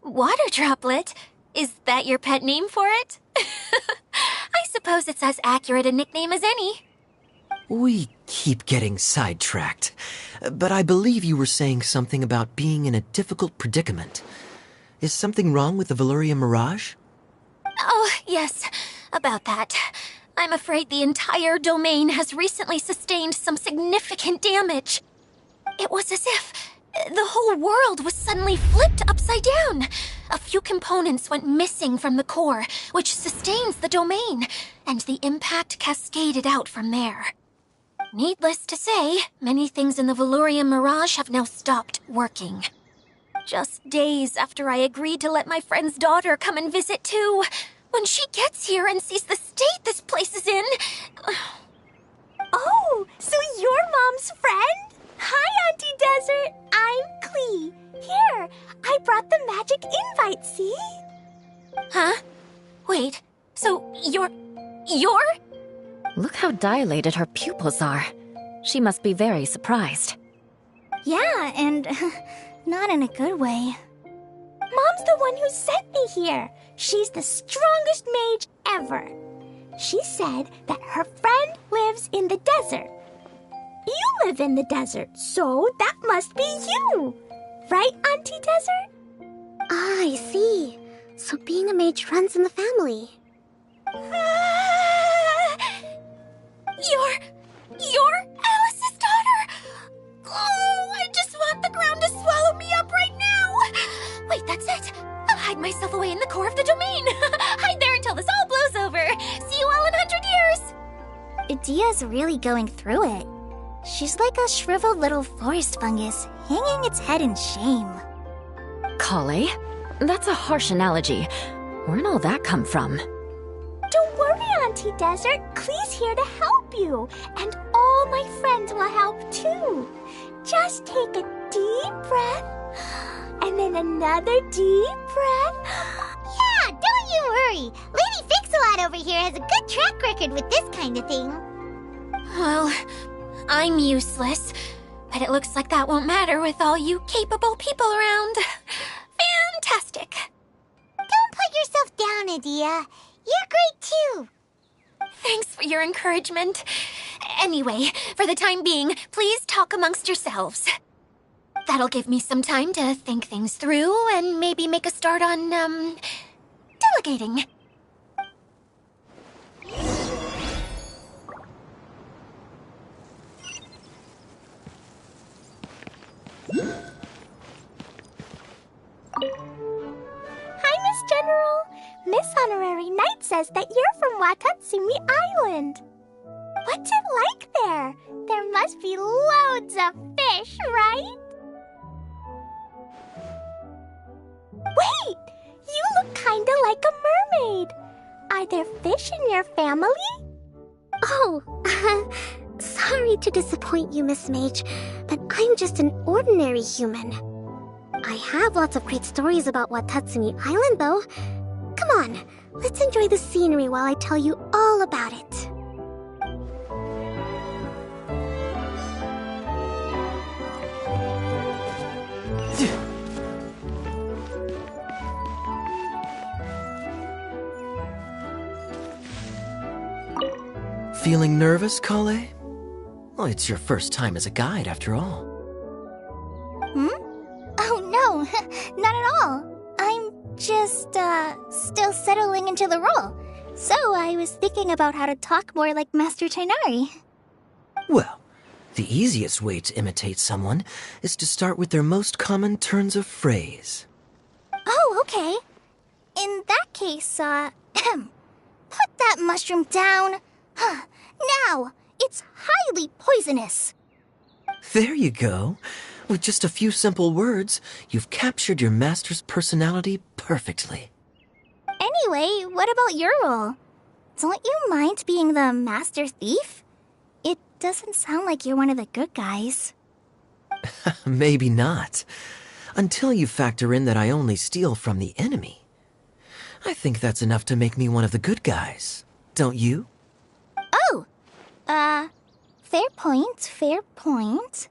C: Water Droplet? Is that your pet name for it? I suppose it's as accurate a nickname as any.
D: We keep getting sidetracked, but I believe you were saying something about being in a difficult predicament. Is something wrong with the Valyria Mirage?
C: Oh, yes, about that. I'm afraid the entire domain has recently sustained some significant damage. It was as if the whole world was suddenly flipped upside down. A few components went missing from the core, which sustains the domain, and the impact cascaded out from there. Needless to say, many things in the Valyria Mirage have now stopped working. Just days after I agreed to let my friend's daughter come and visit too. When she gets here and sees the state this place is in... Oh, so you're Mom's friend? Hi, Auntie Desert. I'm Klee. Here, I brought the magic invite, see? Huh? Wait, so you're...
A: Look how dilated her pupils are. She must be very surprised.
C: Yeah, and not in a good way. Mom's the one who sent me here. She's the strongest mage ever. She said that her friend lives in the desert. You live in the desert, so that must be you. Right, Auntie Desert?
F: Ah, I see. So being a mage runs in the family.
C: You're Alice's daughter! Oh, I just want the ground to swallow me up right now! Wait, that's it! I'll hide myself away in the core of the domain! Hide there until this all blows over! See you all in 100 years!
G: Idia's really going through it. She's like a shriveled little forest fungus, hanging its head in shame.
A: Kale? That's a harsh analogy. Where'd all that come from?
C: Don't worry, Auntie Desert. Klee's here to help you. And all my friends will help too. Just take a deep breath. And then another deep breath.
B: Yeah, don't you worry. Lady Fix-A-Lot over here has a good track record with this kind of thing.
C: Well, I'm useless. But it looks like that won't matter with all you capable people around. Fantastic.
B: Don't put yourself down, Idia. You're great too.
C: Thanks for your encouragement. Anyway, for the time being, please talk amongst yourselves. That'll give me some time to think things through and maybe make a start on, delegating. Hi, Miss General. Miss Honorary Knight says that you're from Watatsumi Island. What's it like there? There must be loads of fish, right? Wait! You look kinda like a mermaid. Are there fish in your family?
F: Oh, sorry to disappoint you, Miss Mage, but I'm just an ordinary human. I have lots of great stories about Watatsumi Island, though. Come on, let's enjoy the scenery while I tell you all about it.
D: Feeling nervous, Kale? Well, it's your first time as a guide, after all.
G: Oh no, not at all. I'm just, still settling into the role. So I was thinking about how to talk more like Master Tighnari.
D: Well, the easiest way to imitate someone is to start with their most common turns of phrase.
G: Oh, okay. In that case, put that mushroom down. Now, it's highly poisonous.
D: There you go. With just a few simple words, you've captured your master's personality perfectly.
G: Anyway, what about your role? Don't you mind being the master thief? It doesn't sound like you're one of the good guys.
D: Maybe not. Until you factor in that I only steal from the enemy. I think that's enough to make me one of the good guys. Don't you?
G: Oh! Fair point, fair point.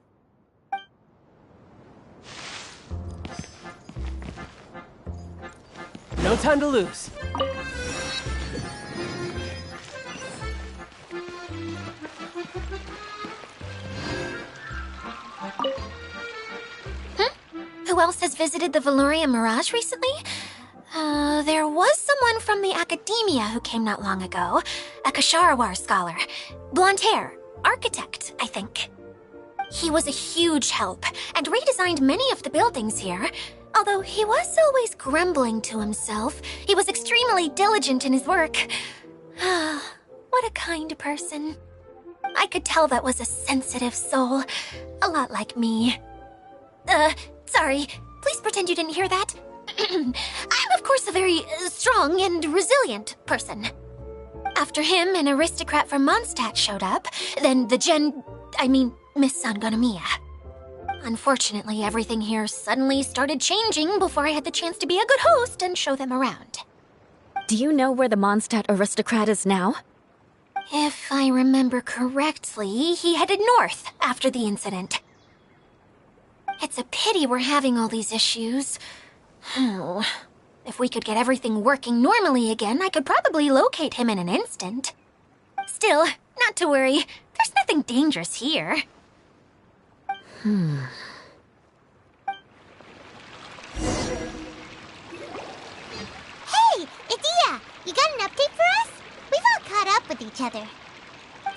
H: No time to lose.
C: Who else has visited the Valoria Mirage recently? There was someone from the academia who came not long ago. A Kasharawar scholar. Blonde hair. Architect, I think. He was a huge help and redesigned many of the buildings here. Although he was always grumbling to himself, he was extremely diligent in his work. What a kind person. I could tell that was a sensitive soul. A lot like me. Sorry. Please pretend you didn't hear that. I'm, of course, a very strong and resilient person. After him, an aristocrat from Mondstadt showed up. Then Miss Sangonomiya. Unfortunately, everything here suddenly started changing before I had the chance to be a good host and show them around.
A: Do you know where the Mondstadt aristocrat is now?
C: If I remember correctly, he headed north after the incident. It's a pity we're having all these issues. Oh, if we could get everything working normally again, I could probably locate him in an instant. Still, not to worry. There's nothing dangerous here.
B: Hey, Idia! You got an update for us? We've all caught up with each other.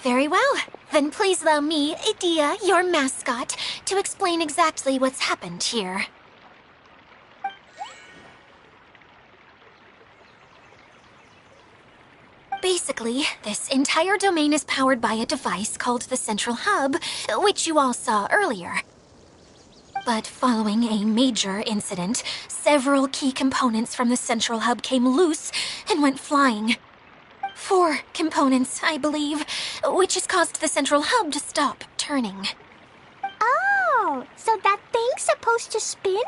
C: Very well. Then please allow me, Idia, your mascot, to explain exactly what's happened here. Basically, this entire domain is powered by a device called the Central Hub, which you all saw earlier. But following a major incident, several key components from the Central Hub came loose and went flying. 4 components, I believe, which has caused the Central Hub to stop turning.
G: Oh, so that thing's supposed to spin?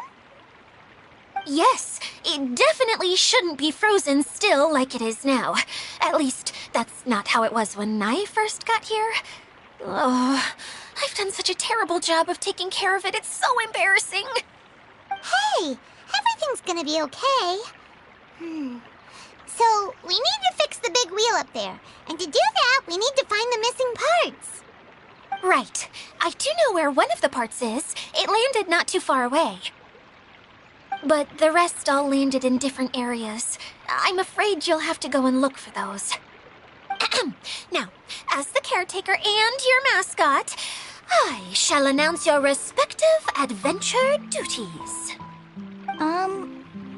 C: Yes, it definitely shouldn't be frozen still like it is now. At least, that's not how it was when I first got here. Oh, I've done such a terrible job of taking care of it. It's so embarrassing.
B: Hey, everything's gonna be okay. So, we need to fix the big wheel up there. And to do that, we need to find the missing parts.
C: Right. I do know where one of the parts is. It landed not too far away. But the rest all landed in different areas. I'm afraid you'll have to go and look for those. Now, as the caretaker and your mascot, I shall announce your respective adventure duties.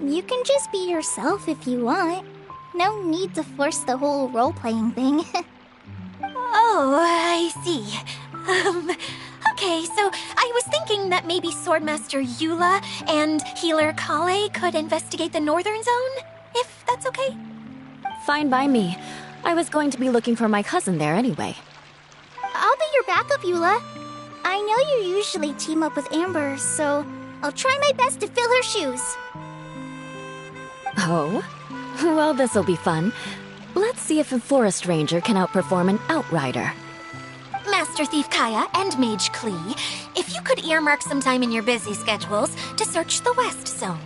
G: You can just be yourself if you want. No need to force the whole role-playing thing.
C: Oh, I see. Okay, so I was thinking that maybe Swordmaster Eula and Healer Kale could investigate the northern zone, if that's okay?
A: Fine by me. I was going to be looking for my cousin there anyway.
G: I'll be your backup, Eula. I know you usually team up with Amber, so I'll try my best to fill her shoes.
A: Oh? Well, this'll be fun. Let's see if a forest ranger can outperform an outrider.
C: Master Thief Kaya and Mage Klee, if you could earmark some time in your busy schedules to search the West Zone.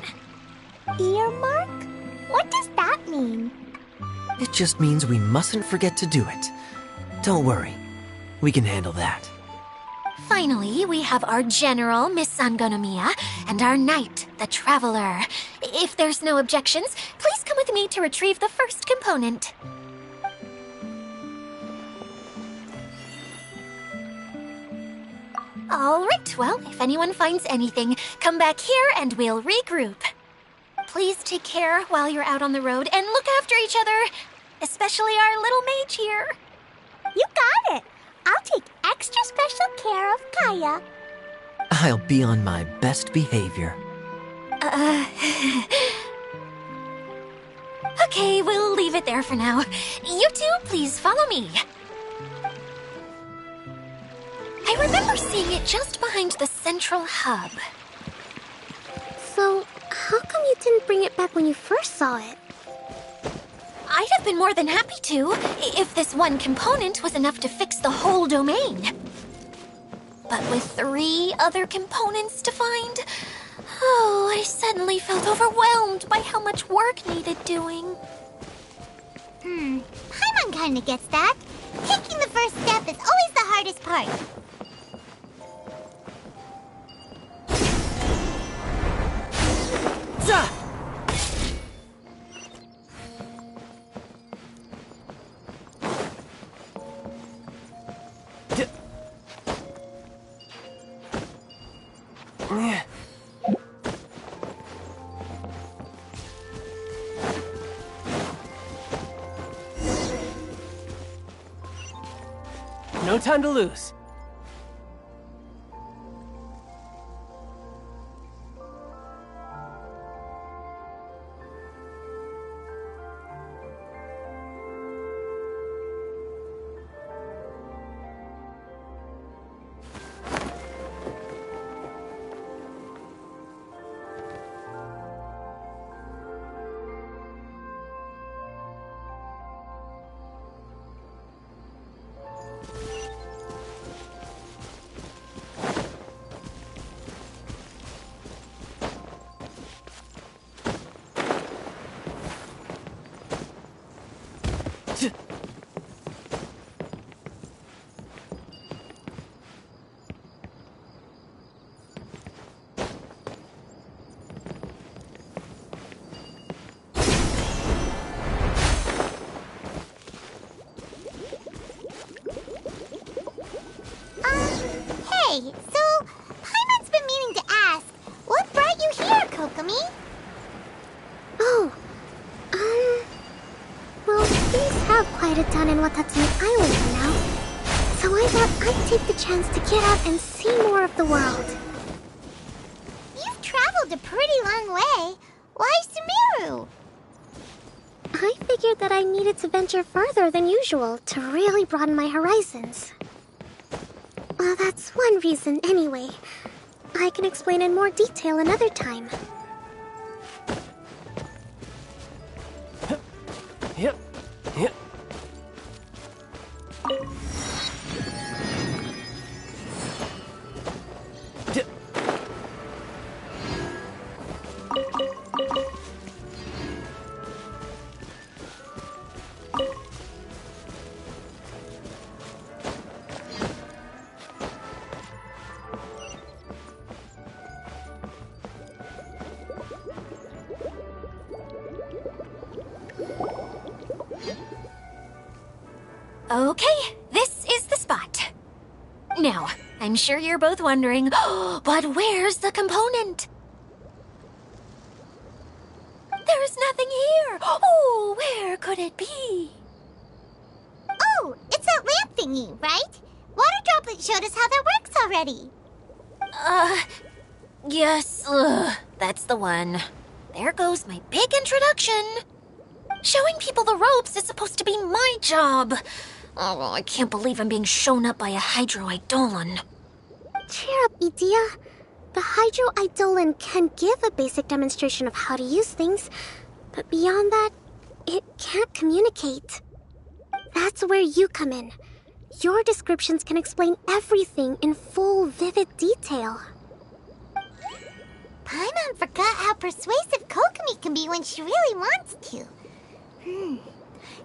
G: Earmark? What does that mean?
D: It just means we mustn't forget to do it. Don't worry. We can handle that.
C: Finally, we have our General, Miss Sangonomiya, and our Knight, the Traveler. If there's no objections, please come with me to retrieve the first component. All right, well, if anyone finds anything, come back here and we'll regroup. Please take care while you're out on the road and look after each other, especially our little mage here.
G: You got it! I'll take extra special care of Kaya.
D: I'll be on my best behavior.
C: Okay, we'll leave it there for now. You two, please follow me. I remember seeing it just behind the central hub.
F: So, how come you didn't bring it back when you first saw it?
C: I'd have been more than happy to, if this one component was enough to fix the whole domain. But with 3 other components to find, I suddenly felt overwhelmed by how much work needed doing.
B: Paimon kinda gets that. Taking the first step is always the hardest part.
H: No time to lose.
B: Hey, so Paimon's been meaning to ask, what brought you here, Kokomi?
F: Oh, well, things have quieted down in Watatsumi Island for now. So I thought I'd take the chance to get out and see more of the world.
B: You've traveled a pretty long way. Why Sumeru?
F: I figured that I needed to venture further than usual to really broaden my horizons. Well, that's one reason anyway. I can explain in more detail another time.
H: Yep. Yep.
C: Okay, this is the spot. Now, I'm sure you're both wondering, but where's the component? There's nothing here. Oh, where could it be?
B: Oh, it's that lamp thingy, right? Water Droplet showed us how that works already.
C: Yes, that's the one. There goes my big introduction. Showing people the ropes is supposed to be my job. Oh, I can't believe I'm being shown up by a Hydro Eidolon.
F: Cheer up, Edea. The Hydro Eidolon can give a basic demonstration of how to use things, but beyond that, it can't communicate. That's where you come in. Your descriptions can explain everything in full, vivid detail.
B: Paimon forgot how persuasive Kokomi can be when she really wants to.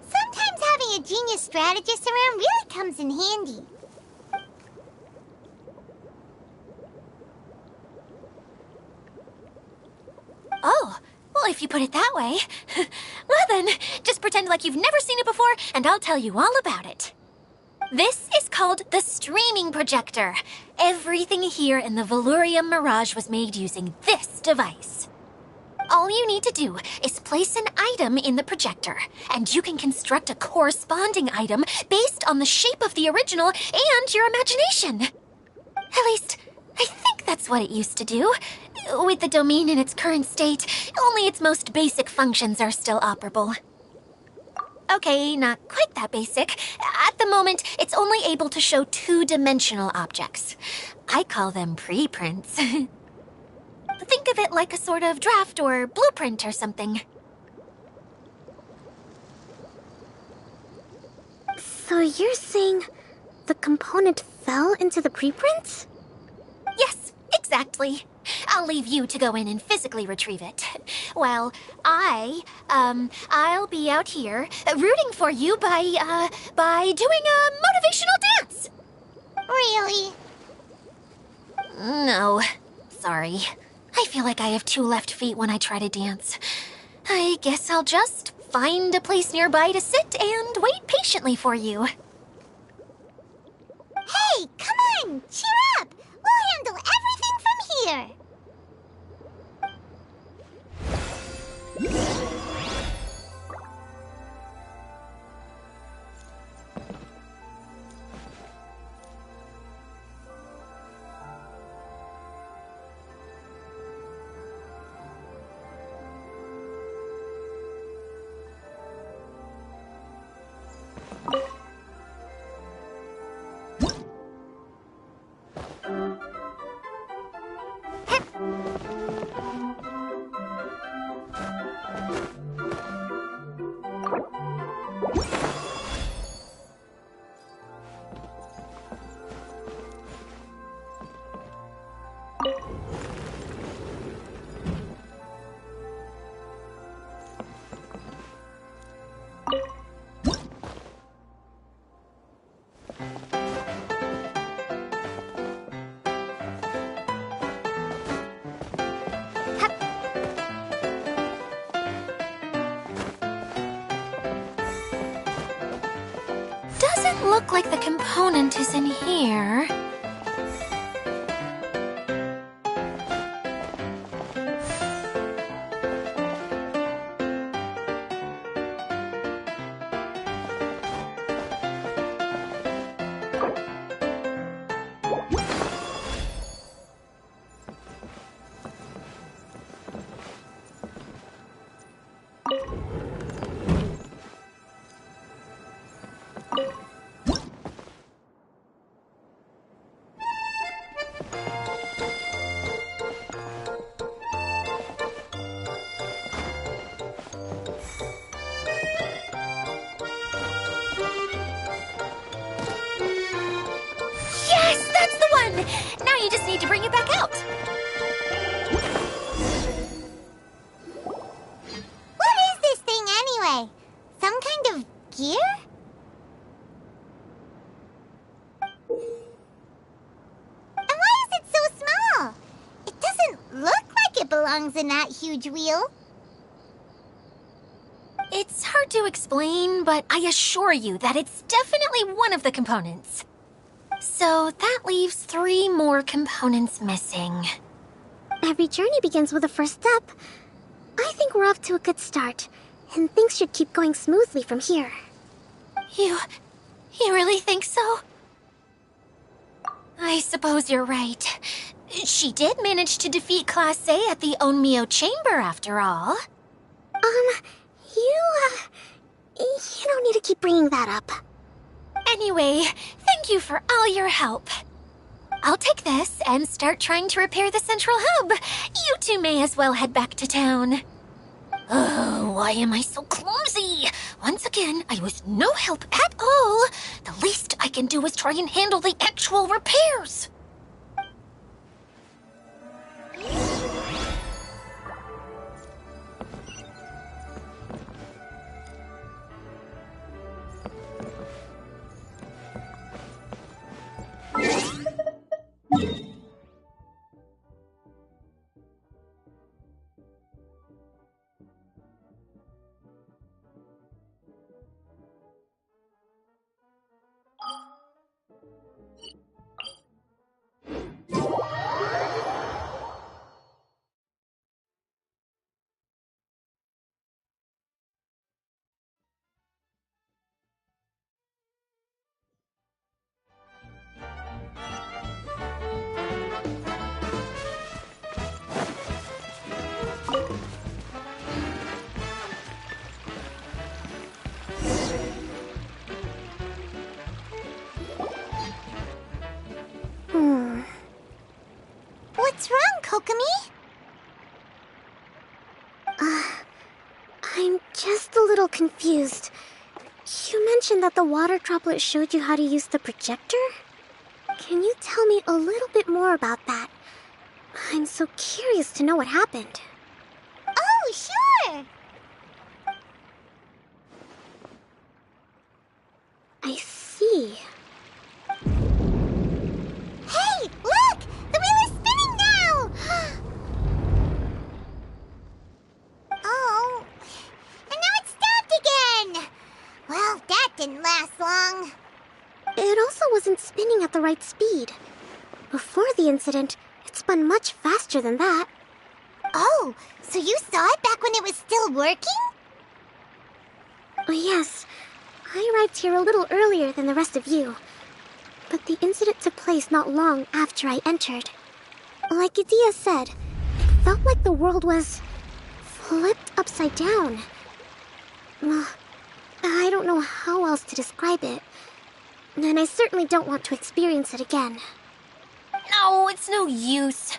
B: Sometimes having a genius strategist around really comes in handy.
C: Oh, well, if you put it that way. Well then, just pretend like you've never seen it before, and I'll tell you all about it. This is called the streaming projector. Everything here in the Valurium Mirage was made using this device. All you need to do is place an item in the projector, and you can construct a corresponding item based on the shape of the original and your imagination. At least, I think that's what it used to do. With the domain in its current state, only its most basic functions are still operable. Okay, not quite that basic. At the moment, it's only able to show two-dimensional objects. I call them preprints. Think of it like a sort of draft or blueprint or something.
F: So you're saying the component fell into the preprints?
C: Yes, exactly. I'll leave you to go in and physically retrieve it. While I'll be out here rooting for you by doing a motivational dance.
B: Really?
C: No, sorry. I feel like I have two left feet when I try to dance. I guess I'll just find a place nearby to sit and wait patiently for you.
B: Hey, come on! Cheer up! We'll handle everything from here!
C: Doesn't look like the component is in here. Yes, that's the one! Now you just need to bring it back out.
B: What is this thing anyway? Some kind of gear? And why is it so small? It doesn't look like it belongs in that huge wheel.
C: It's hard to explain, but I assure you that it's definitely one of the components. So that leaves 3 more components missing.
F: Every journey begins with a first step. I think we're off to a good start, and things should keep going smoothly from here.
C: You really think so? I suppose you're right. She did manage to defeat Class A at the Onmyo Chamber, after all.
F: You don't need to keep bringing that up.
C: Anyway, thank you for all your help. I'll take this and start trying to repair the central hub. You two may as well head back to town. Oh, why am I so clumsy? Once again, I was no help at all. The least I can do is try and handle the actual repairs.
F: just a little confused. You mentioned that the water droplet showed you how to use the projector? Can you tell me a little bit more about that? I'm so curious to know what happened.
B: Oh, sure!
F: I see.
B: Hey, look! The wheel is spinning now! Oh, and now it's stopped again! Well, that didn't last long.
F: It also wasn't spinning at the right speed. Before the incident, it spun much faster than that.
B: Oh, so you saw it back when it was still working?
F: Yes, I arrived here a little earlier than the rest of you. But the incident took place not long after I entered. Like Idea said, it felt like the world was flipped upside down. I don't know how else to describe it. And I certainly don't want to experience it again.
C: No, it's no use.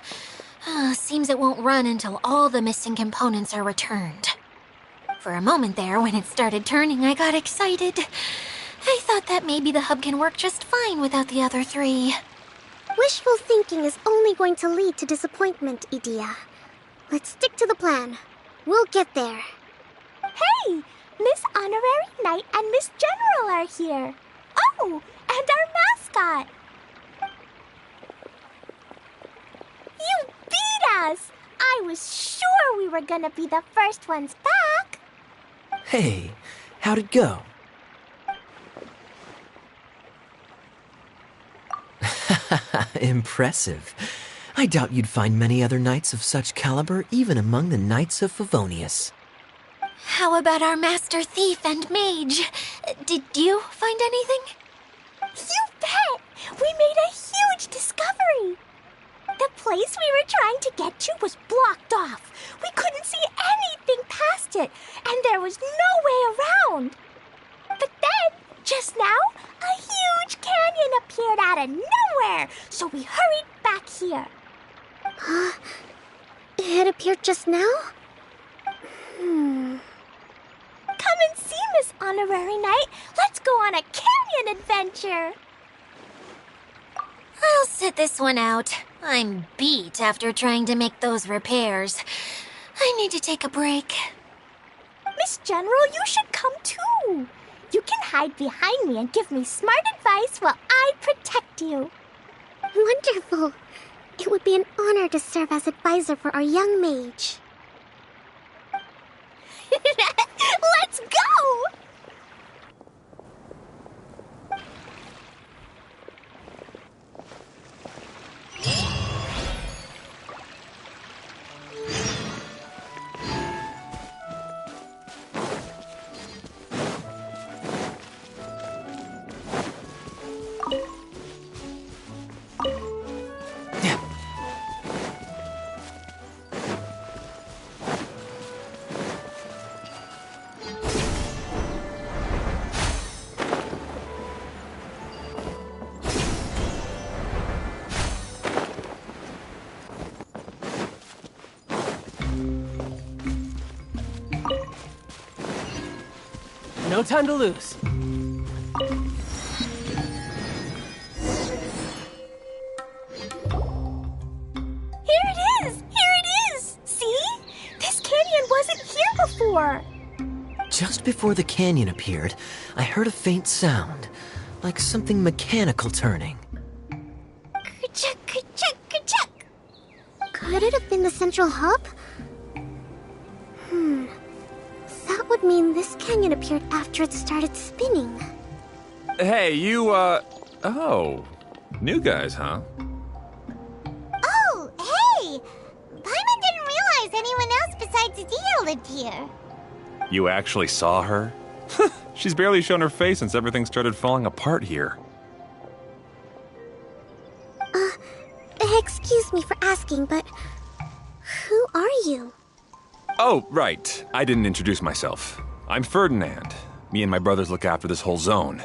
C: Seems it won't run until all the missing components are returned. For a moment there, when it started turning, I got excited. I thought that maybe the hub can work just fine without the other three.
F: Wishful thinking is only going to lead to disappointment, Idea. Let's stick to the plan. We'll get there.
C: Hey! Miss Honorary Knight and Miss General are here. Oh, and our mascot. You beat us! I was sure we were gonna be the first ones back.
D: Hey, how'd it go? Impressive. I doubt you'd find many other knights of such caliber even among the Knights of Favonius.
C: How about our master thief and mage? Did you find anything? You bet! We made a huge discovery! The place we were trying to get to was blocked off. We couldn't see anything past it, and there was no way around. But then, just now, a huge canyon appeared out of nowhere, so we hurried back here.
F: It appeared just now?
C: Come and see, Miss Honorary Knight. Let's go on a canyon adventure. I'll sit this one out. I'm beat after trying to make those repairs. I need to take a break. Miss General, you should come too. You can hide behind me and give me smart advice while I protect you.
F: Wonderful. It would be an honor to serve as advisor for our young mage.
C: Let's go!
H: No time to lose.
C: Here it is! Here it is! See? This canyon wasn't here before.
D: Just before the canyon appeared, I heard a faint sound, like something mechanical turning.
C: Ka-chuck, ka-chuck, ka-chuck.
F: Could it have been the central hub? That would mean this canyon appeared after it started spinning.
I: Hey, you, oh. New guys, huh?
B: Oh, hey! Paimon didn't realize anyone else besides Adia lived here.
I: You actually saw her? She's barely shown her face since everything started falling apart here.
F: Excuse me for asking, but who are you?
I: Oh, right. I didn't introduce myself. I'm Ferdinand. Me and my brothers look after this whole zone.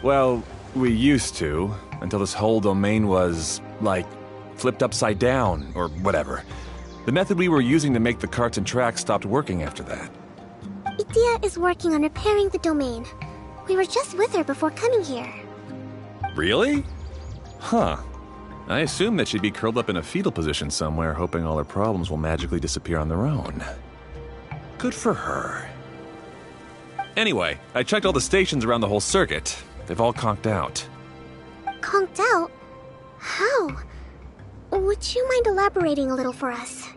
I: Well, we used to, until this whole domain was, like, flipped upside down, or whatever. The method we were using to make the carts and tracks stopped working after that.
F: Dia is working on repairing the domain. We were just with her before coming here.
I: Really? Huh. I assumed that she'd be curled up in a fetal position somewhere, hoping all her problems will magically disappear on their own. Good for her. Anyway, I checked all the stations around the whole circuit. They've all conked out.
F: Conked out? How? Would you mind elaborating a little for us?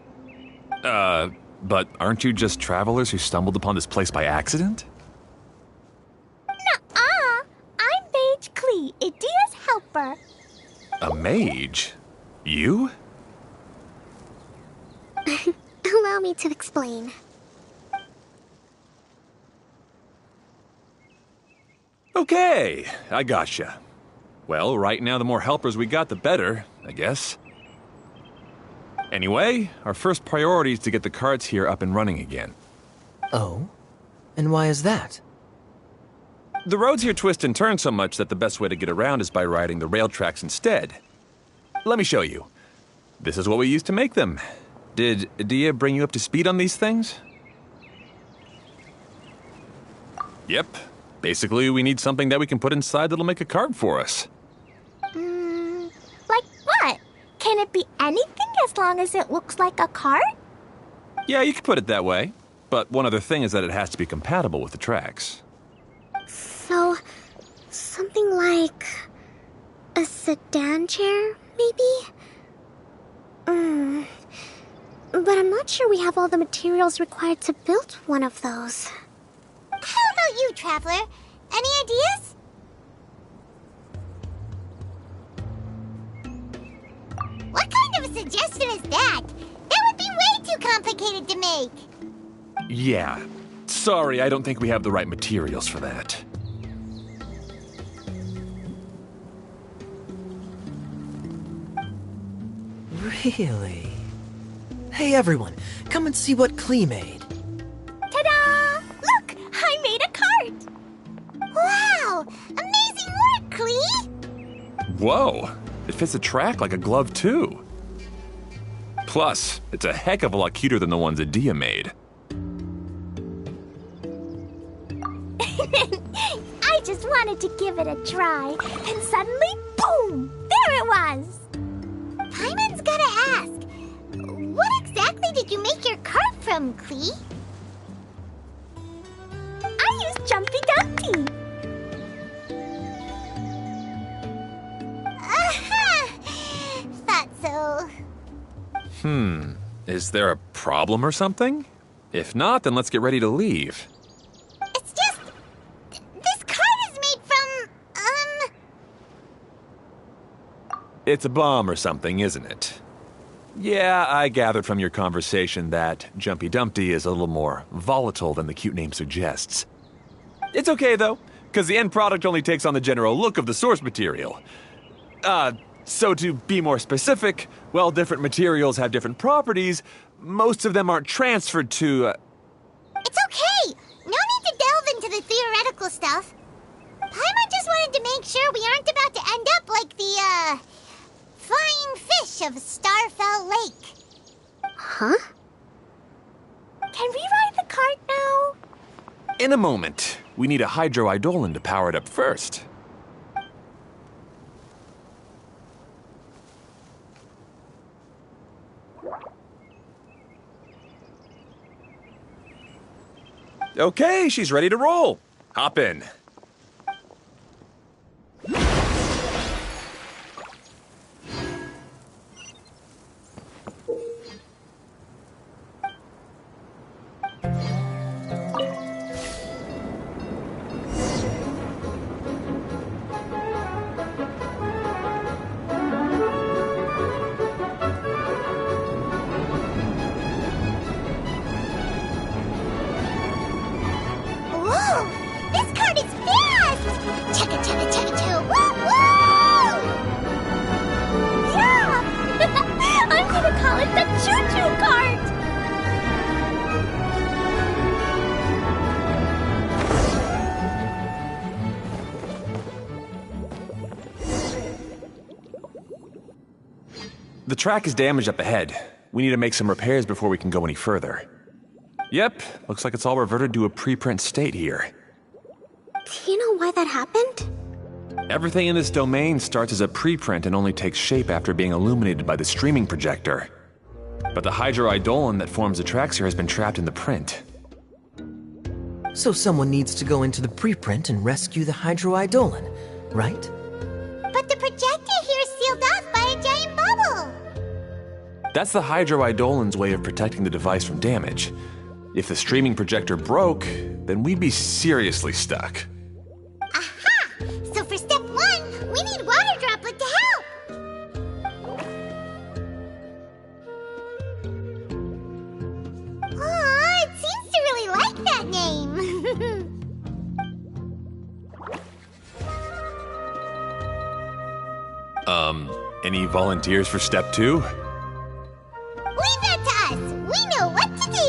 I: But aren't you just travelers who stumbled upon this place by accident?
C: Nuh-uh. I'm Mage Klee, Idia's helper.
I: A mage? You?
F: Allow me to explain.
I: Okay, I gotcha. Well, right now the more helpers we got, the better, I guess. Anyway, our first priority is to get the carts here up and running again.
D: Oh? And why is that?
I: The roads here twist and turn so much that the best way to get around is by riding the rail tracks instead. Let me show you. This is what we used to make them. Did Dia bring you up to speed on these things? Yep. Basically, we need something that we can put inside that'll make a cart for us.
C: Like what? Can it be anything as long as it looks like a cart?
I: Yeah, you could put it that way. But one other thing is that it has to be compatible with the tracks.
F: So, something like a sedan chair, maybe? But I'm not sure we have all the materials required to build one of those.
B: How about you, Traveler? Any ideas? What kind of a suggestion is that? That would be way too complicated to make.
I: Yeah. Sorry, I don't think we have the right materials for that.
D: Really? Hey everyone, come and see what Klee made.
C: Ta-da! Look, I made a cart.
B: Wow! Amazing work, Klee!
I: Whoa! It fits the track like a glove, too. Plus, it's a heck of a lot cuter than the ones that Dia made.
C: I just wanted to give it a try, and suddenly, boom! There it was!
B: Paimon's gotta ask, what exactly did you make your cart from, Klee?
C: I used Jumpy Dumpty.
B: Thought so.
I: Is there a problem or something? If not, then let's get ready to leave.
B: It's just... this cart is made from,
I: It's a bomb or something, isn't it? Yeah, I gathered from your conversation that Jumpy Dumpty is a little more volatile than the cute name suggests. It's okay, though, because the end product only takes on the general look of the source material. So to be more specific, while different materials have different properties, most of them aren't transferred to,
B: It's okay! No need to delve into the theoretical stuff. Paimon just wanted to make sure we aren't about to end up like the, flying fish of Starfell Lake.
F: Huh?
C: Can we ride the cart now?
I: In a moment. We need a hydroidolin to power it up first. Okay, she's ready to roll. Hop in.
B: Whoa! This cart is fast! Chugga chugga chugga chugga woo woo!
C: Yeah! I'm gonna call it the choo-choo cart!
I: The track is damaged up ahead. We need to make some repairs before we can go any further. Yep, looks like it's all reverted to a preprint state here.
F: Do you know why that happened?
I: Everything in this domain starts as a preprint and only takes shape after being illuminated by the streaming projector. But the hydroidolin that forms the tracks here has been trapped in the print.
D: So someone needs to go into the preprint and rescue the hydroidolin, right?
B: But the projector here is sealed off by a giant bubble.
I: That's the hydroidolin's way of protecting the device from damage. If the streaming projector broke, then we'd be seriously stuck.
B: Aha! So for step 1, we need Water Droplet to help. Aw, it seems to really like that name.
I: Any volunteers for step 2?
B: Leave that to us. We know what to do.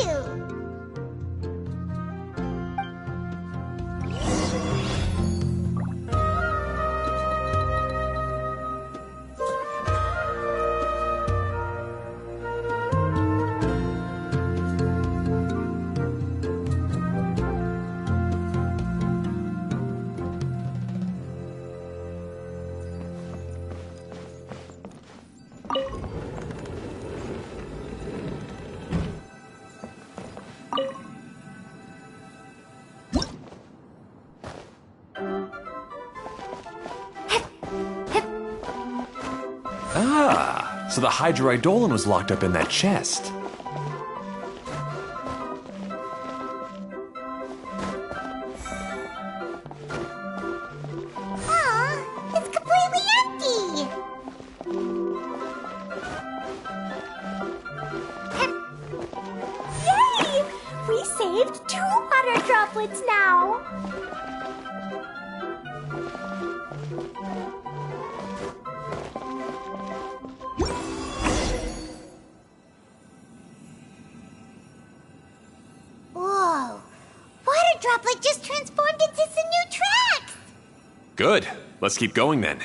I: Ah, so the hydroidolin was locked up in that chest.
B: Aw, it's completely empty.
C: Yay! We saved 2 water droplets now.
B: Whoa, Water Droplet just transformed into some new tracks.
I: Good. Let's keep going then.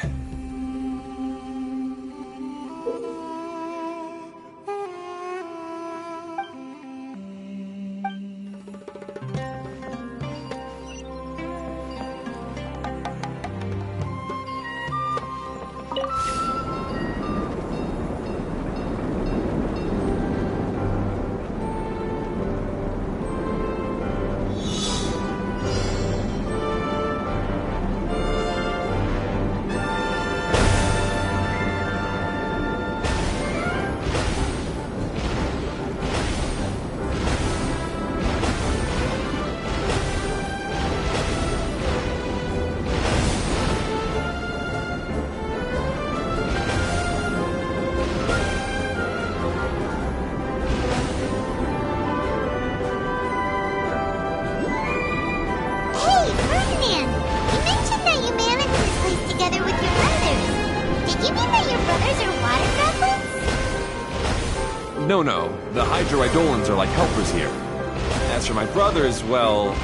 B: Hey, Ferdinand! You mentioned that you managed this place together with your brothers. Did you mean that your brothers are Water Droplets?
I: No. The hydroidolins are like helpers here. As for my brothers, well...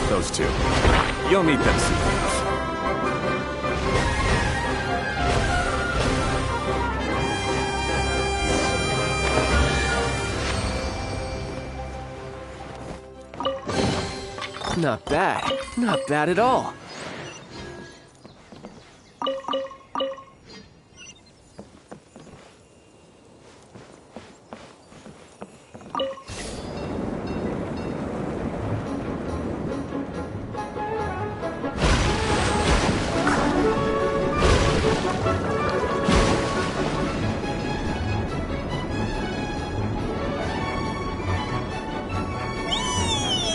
I: those two. You'll meet them soon enough.
H: Not bad. Not bad at all.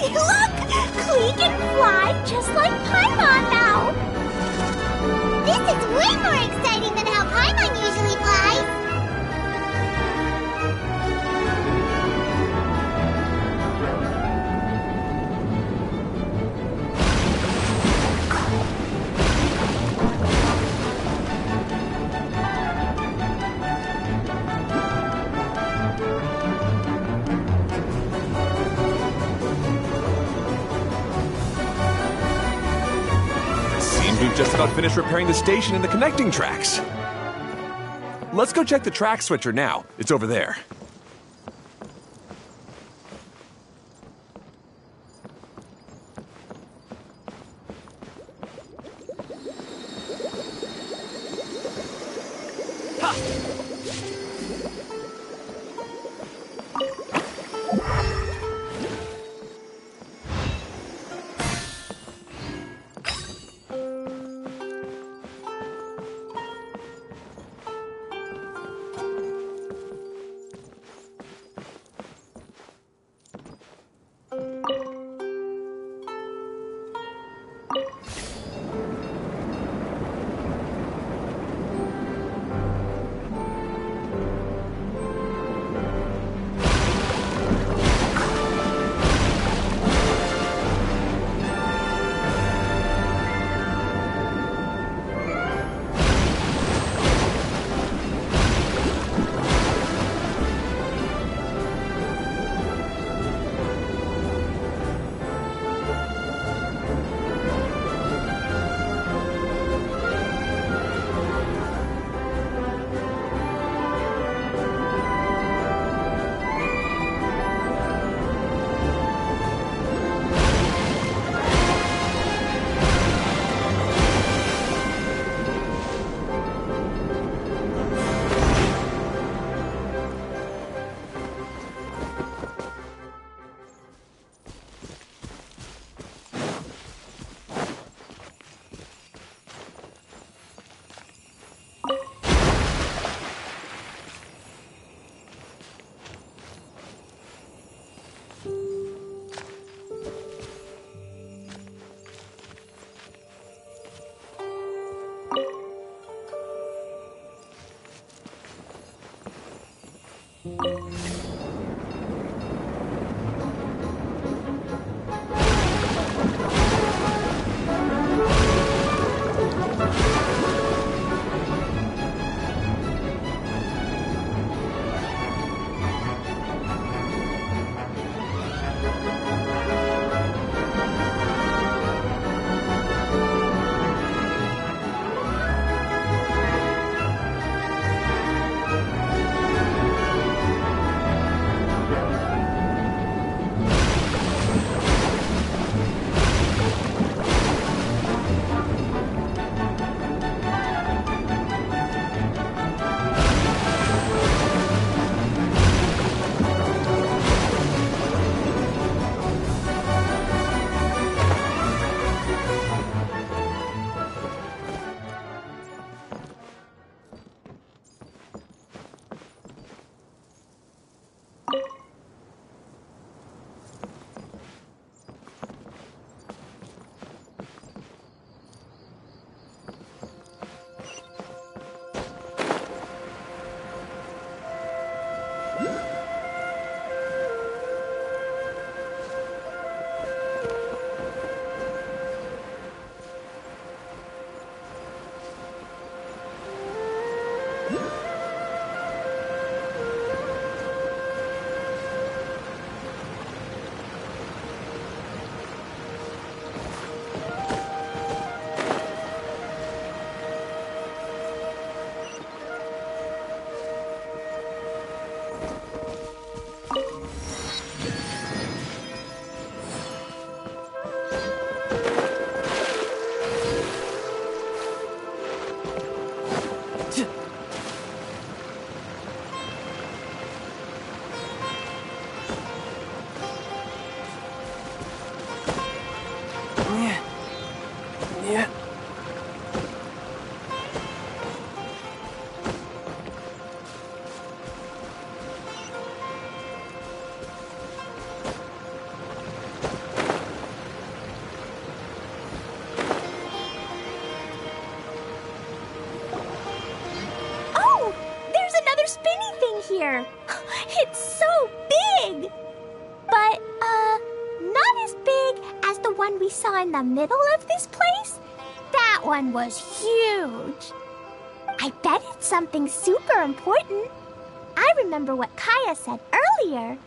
C: Look! Klee can fly just like Paimon now!
B: This is way more exciting than how Paimon usually flies.
I: Seems we've just about finished repairing the station and the connecting tracks. Let's go check the track switcher now. It's over there.
C: here. It's so big! But, not as big as the one we saw in the middle of this place. That one was huge. I bet it's something super important. I remember what Kaya said earlier.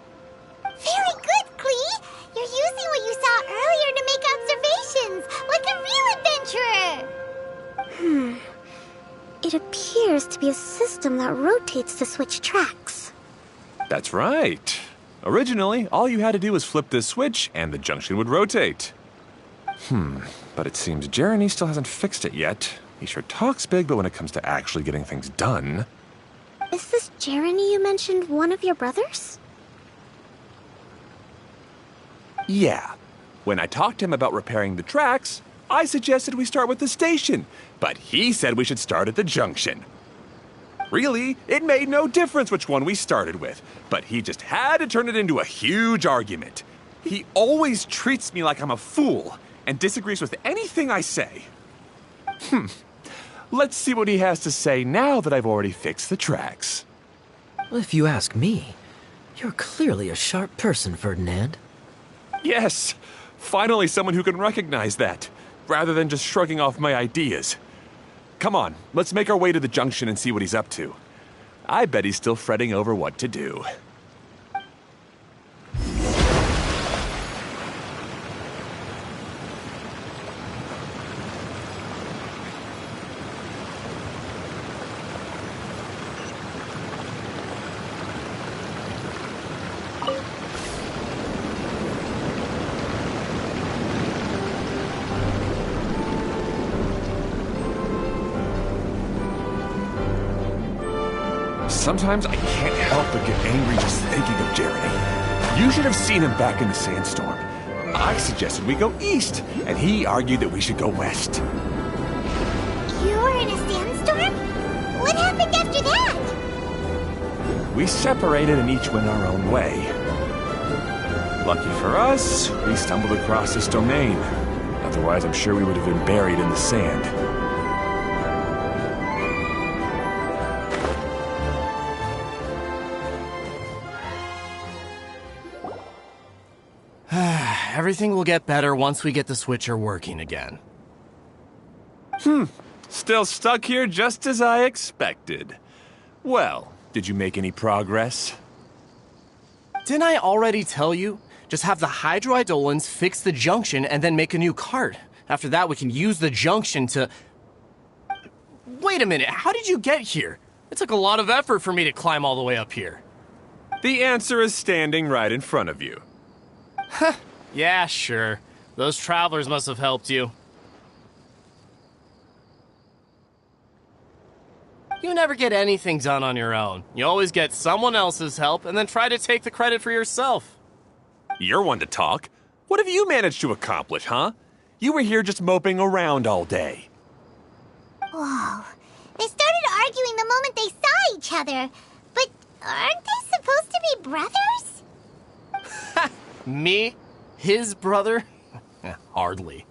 B: Very good, Klee. You're using what you saw earlier to make observations, like a real adventurer.
F: It appears to be a system that rotates to switch tracks.
I: That's right. Originally, all you had to do was flip this switch and the junction would rotate. But it seems Jeremy still hasn't fixed it yet. He sure talks big, but when it comes to actually getting things done...
F: Is this Jeremy you mentioned one of your brothers?
I: Yeah. When I talked to him about repairing the tracks, I suggested we start with the station, but he said we should start at the junction. Really, it made no difference which one we started with, but he just had to turn it into a huge argument. He always treats me like I'm a fool and disagrees with anything I say. Let's see what he has to say now that I've already fixed the tracks.
D: If you ask me, you're clearly a sharp person, Ferdinand.
I: Yes, finally someone who can recognize that, rather than just shrugging off my ideas. Come on, let's make our way to the junction and see what he's up to. I bet he's still fretting over what to do. Sometimes I can't help but get angry just thinking of Jeremy. You should have seen him back in the sandstorm. I suggested we go east, and he argued that we should go west.
B: You were in a sandstorm? What happened after that?
I: We separated and each went our own way. Lucky for us, we stumbled across this domain. Otherwise, I'm sure we would have been buried in the sand.
J: Everything will get better once we get the switcher working again.
I: Still stuck here just as I expected. Well, did you make any progress?
J: Didn't I already tell you? Just have the hydroidolins fix the junction and then make a new cart. After that, we can use the junction to... Wait a minute, how did you get here? It took a lot of effort for me to climb all the way up here.
I: The answer is standing right in front of you.
J: Yeah, sure. Those travelers must have helped you. You never get anything done on your own. You always get someone else's help and then try to take the credit for yourself.
I: You're one to talk. What have you managed to accomplish, huh? You were here just moping around all day.
B: Whoa. They started arguing the moment they saw each other. But aren't they supposed to be brothers?
J: Me? His brother? Hardly.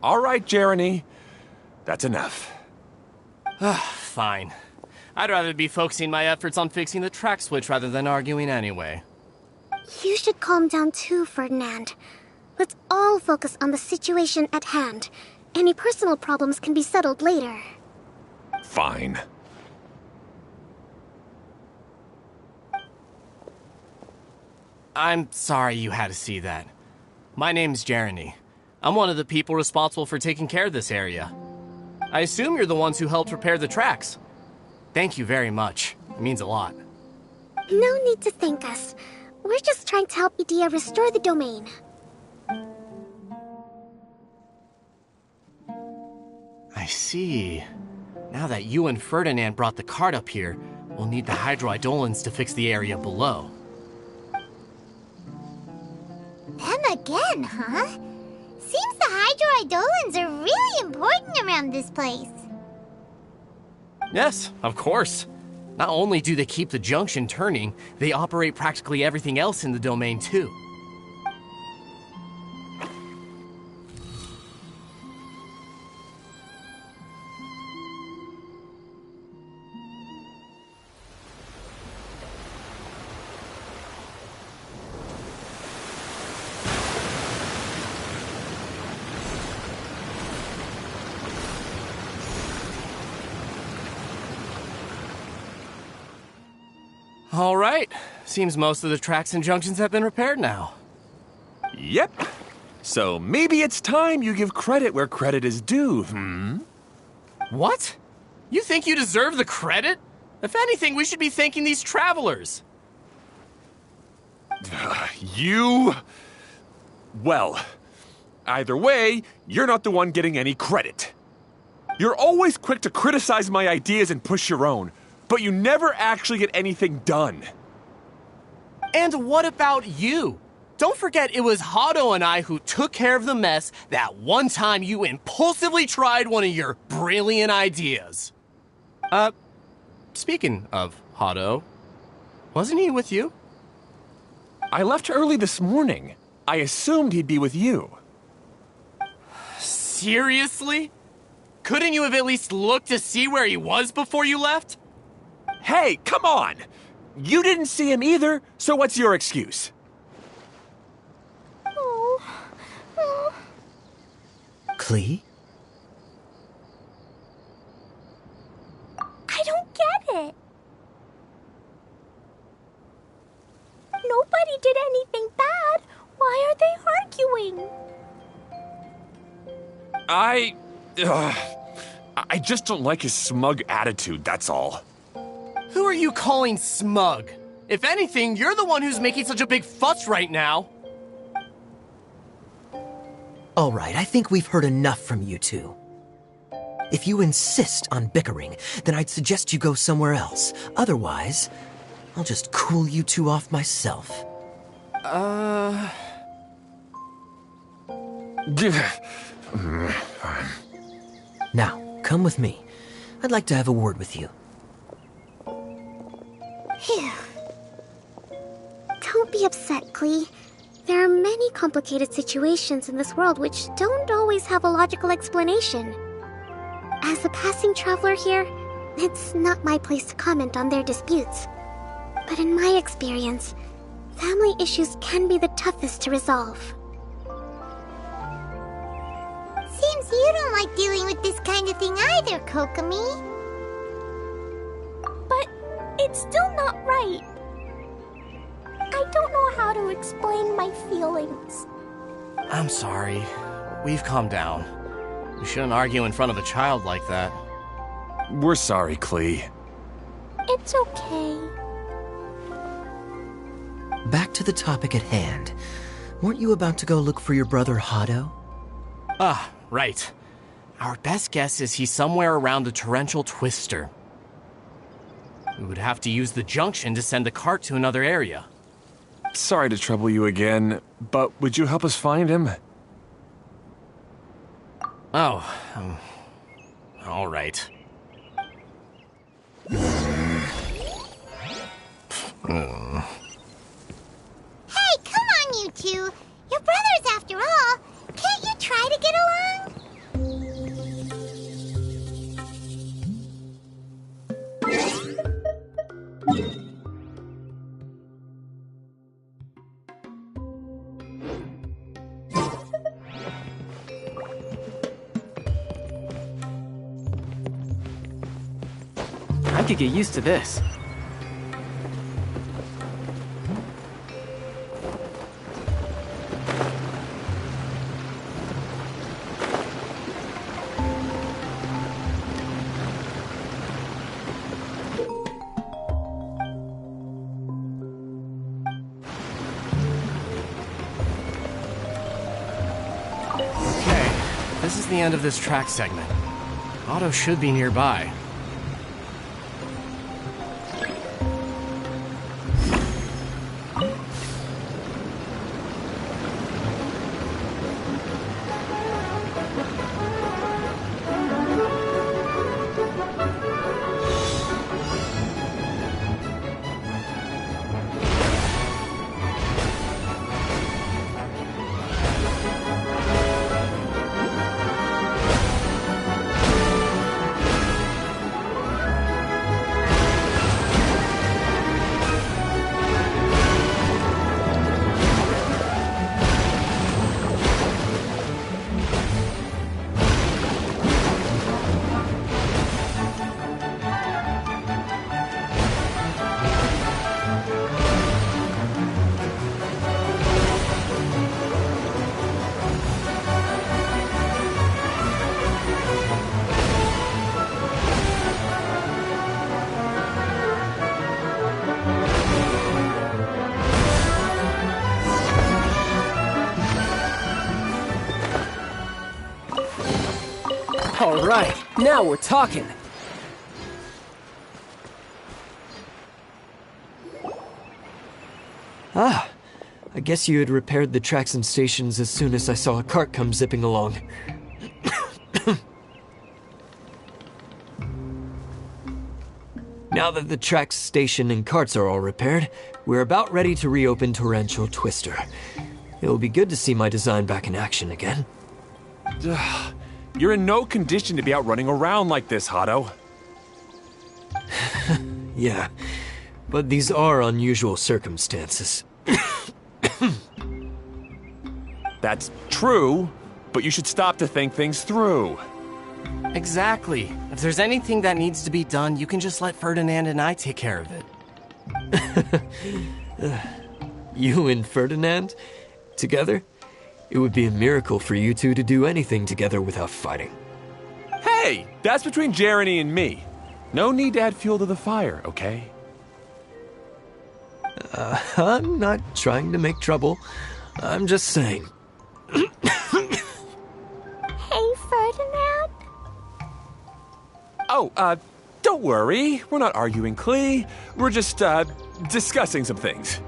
I: All right, Jeremy. That's enough.
J: Fine. I'd rather be focusing my efforts on fixing the track switch rather than arguing anyway.
F: You should calm down too, Ferdinand. Let's all focus on the situation at hand. Any personal problems can be settled later.
I: Fine.
J: I'm sorry you had to see that. My name's Jeremy. I'm one of the people responsible for taking care of this area. I assume you're the ones who helped repair the tracks. Thank you very much. It means a lot.
F: No need to thank us. We're just trying to help Edea restore the domain.
J: I see. Now that you and Ferdinand brought the cart up here, we'll need the hydroidolins to fix the area below.
B: Them again, huh? Seems the hydroidolins are really important around this place.
J: Yes, of course. Not only do they keep the junction turning, they operate practically everything else in the domain too. All right. Seems most of the tracks and junctions have been repaired now.
I: Yep. So maybe it's time you give credit where credit is due,
J: What? You think you deserve the credit? If anything, we should be thanking these travelers.
I: You... Well, either way, you're not the one getting any credit. You're always quick to criticize my ideas and push your own, but you never actually get anything done.
J: And what about you? Don't forget it was Hado and I who took care of the mess that one time you impulsively tried one of your brilliant ideas. Speaking of Hado, wasn't he with you?
I: I left early this morning. I assumed he'd be with you.
J: Seriously? Couldn't you have at least looked to see where he was before you left?
I: Hey, come on! You didn't see him either, so what's your excuse?
D: Klee?
C: I don't get it. Nobody did anything bad. Why are they arguing?
I: I just don't like his smug attitude, that's all.
J: Who are you calling smug? If anything, you're the one who's making such a big fuss right now.
D: All right, I think we've heard enough from you two. If you insist on bickering, then I'd suggest you go somewhere else. Otherwise, I'll just cool you two off myself. Now, come with me. I'd like to have a word with you.
B: Phew.
F: Don't be upset, Klee. There are many complicated situations in this world which don't always have a logical explanation. As a passing traveler here, it's not my place to comment on their disputes. But in my experience, family issues can be the toughest to resolve.
B: Seems you don't like dealing with this kind of thing either, Kokomi.
C: But it's still not right. I don't know how to explain my feelings.
J: I'm sorry. We've calmed down. We shouldn't argue in front of a child like that.
I: We're sorry, Klee.
C: It's okay.
D: Back to the topic at hand. Weren't you about to go look for your brother Hado?
J: Ah, right. Our best guess is he's somewhere around the torrential twister. We would have to use the junction to send the cart to another area.
I: Sorry to trouble you again, but would you help us find him?
J: Oh, all right.
B: Hey, come on, you two. You're brothers after all. Can't you try to get along?
H: I could get used to this.
J: Okay, this is the end of this track segment. Otto should be nearby.
H: All right, now we're talking.
D: Ah, I guess you had repaired the tracks and stations as soon as I saw a cart come zipping along. Now that the tracks, station, and carts are all repaired, we're about ready to reopen Torrential Twister. It will be good to see my design back in action again.
I: You're in no condition to be out running around like this, Hado.
D: Yeah, but these are unusual circumstances.
I: That's true, but you should stop to think things through.
J: Exactly. If there's anything that needs to be done, you can just let Ferdinand and I take care of it.
D: You and Ferdinand? Together? It would be a miracle for you two to do anything together without fighting.
I: Hey, that's between Jeremy and me. No need to add fuel to the fire, okay?
D: I'm not trying to make trouble. I'm just saying.
C: Hey, Ferdinand?
I: Oh, don't worry. We're not arguing, Klee. We're just, discussing some things.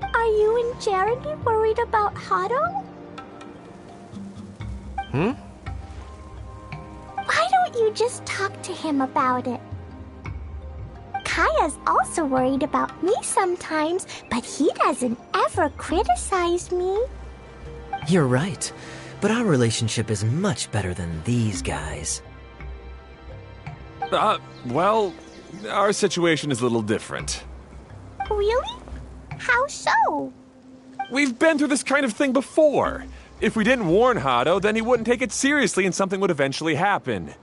C: Are you and Jeremy worried about Hado? Why don't you just talk to him about it? Kaya's also worried about me sometimes, but he doesn't ever criticize me.
D: You're right, but our relationship is much better than these guys.
I: Well, our situation is a little different.
C: Really? How so?
I: We've been through this kind of thing before. If we didn't warn Hado, then he wouldn't take it seriously and something would eventually happen.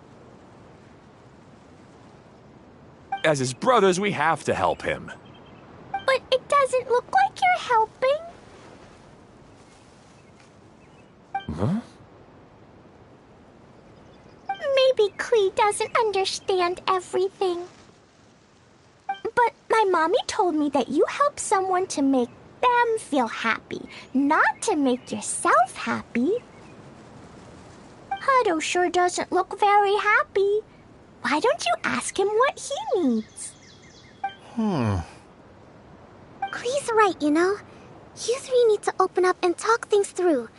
I: As his brothers, we have to help him.
C: But it doesn't look like you're helping.
I: Huh?
C: Maybe Klee doesn't understand everything. But my mommy told me that you help someone to make them feel happy, not to make yourself happy. Hado sure doesn't look very happy. Why don't you ask him what he needs?
F: Klee's right, you know. You three need to open up and talk things through.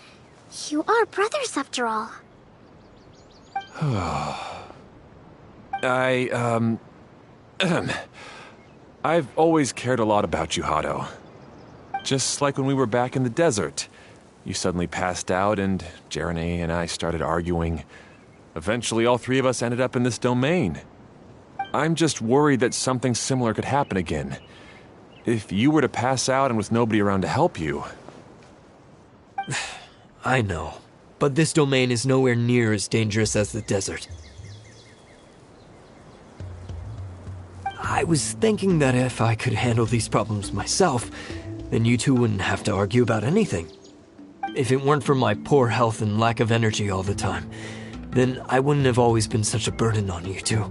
F: You are brothers after all.
I: I've always cared a lot about you, Hado. Just like when we were back in the desert. You suddenly passed out and Genshin and I started arguing. Eventually, all three of us ended up in this domain. I'm just worried that something similar could happen again. If you were to pass out and with nobody around to help you...
D: I know, but this domain is nowhere near as dangerous as the desert. I was thinking that if I could handle these problems myself, then you two wouldn't have to argue about anything. If it weren't for my poor health and lack of energy all the time, then I wouldn't have always been such a burden on you two.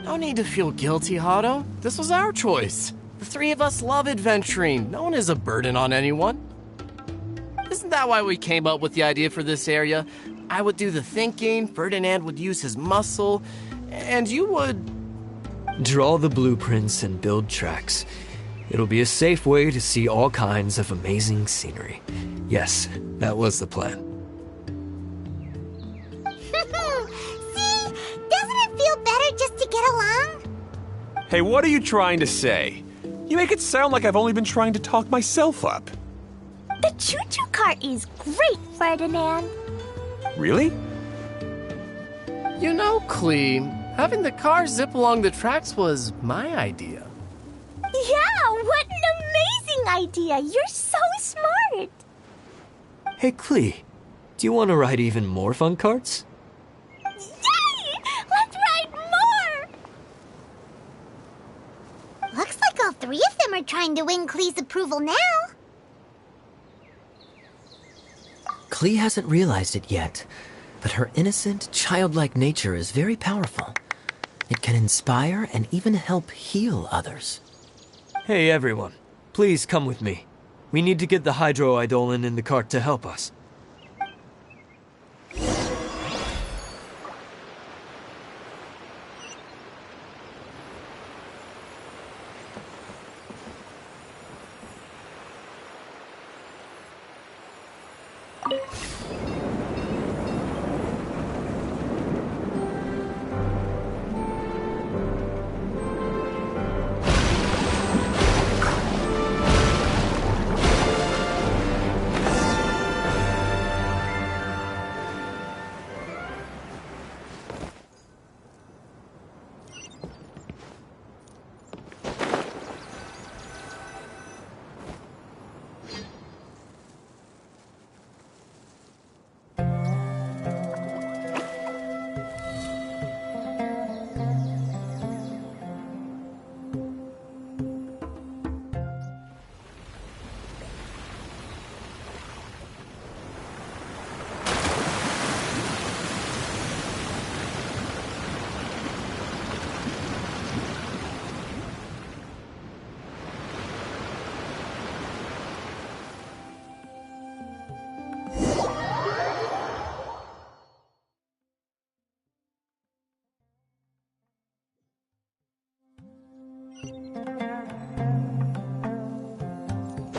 J: No need to feel guilty, Hado. This was our choice. The three of us love adventuring. No one is a burden on anyone. Isn't that why we came up with the idea for this area? I would do the thinking, Ferdinand would use his muscle, and you would...
D: Draw the blueprints and build tracks. It'll be a safe way to see all kinds of amazing scenery. Yes, that was the plan.
B: See? Doesn't it feel better just to get along?
I: Hey, what are you trying to say? You make it sound like I've only been trying to talk myself up.
C: The choo-choo cart is great, Ferdinand.
I: Really?
J: You know, Klee, having the car zip along the tracks was my idea.
C: Yeah, what an amazing idea. You're so smart.
D: Hey, Klee, do you want to ride even more fun carts?
C: Yay! Let's ride more!
B: Looks like all three of them are trying to win Klee's approval now.
D: Klee hasn't realized it yet, but her innocent, childlike nature is very powerful. It can inspire and even help heal others. Hey everyone, please come with me. We need to get the hydroidolin in the cart to help us.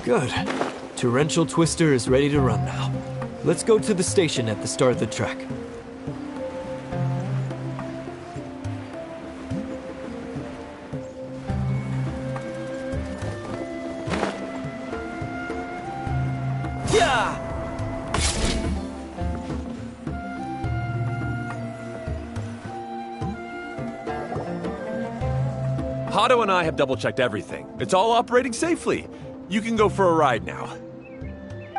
D: Good. Torrential Twister is ready to run now. Let's go to the station at the start of the track. Yeah!
I: Hato and I have double-checked everything. It's all operating safely. You can go for a ride now.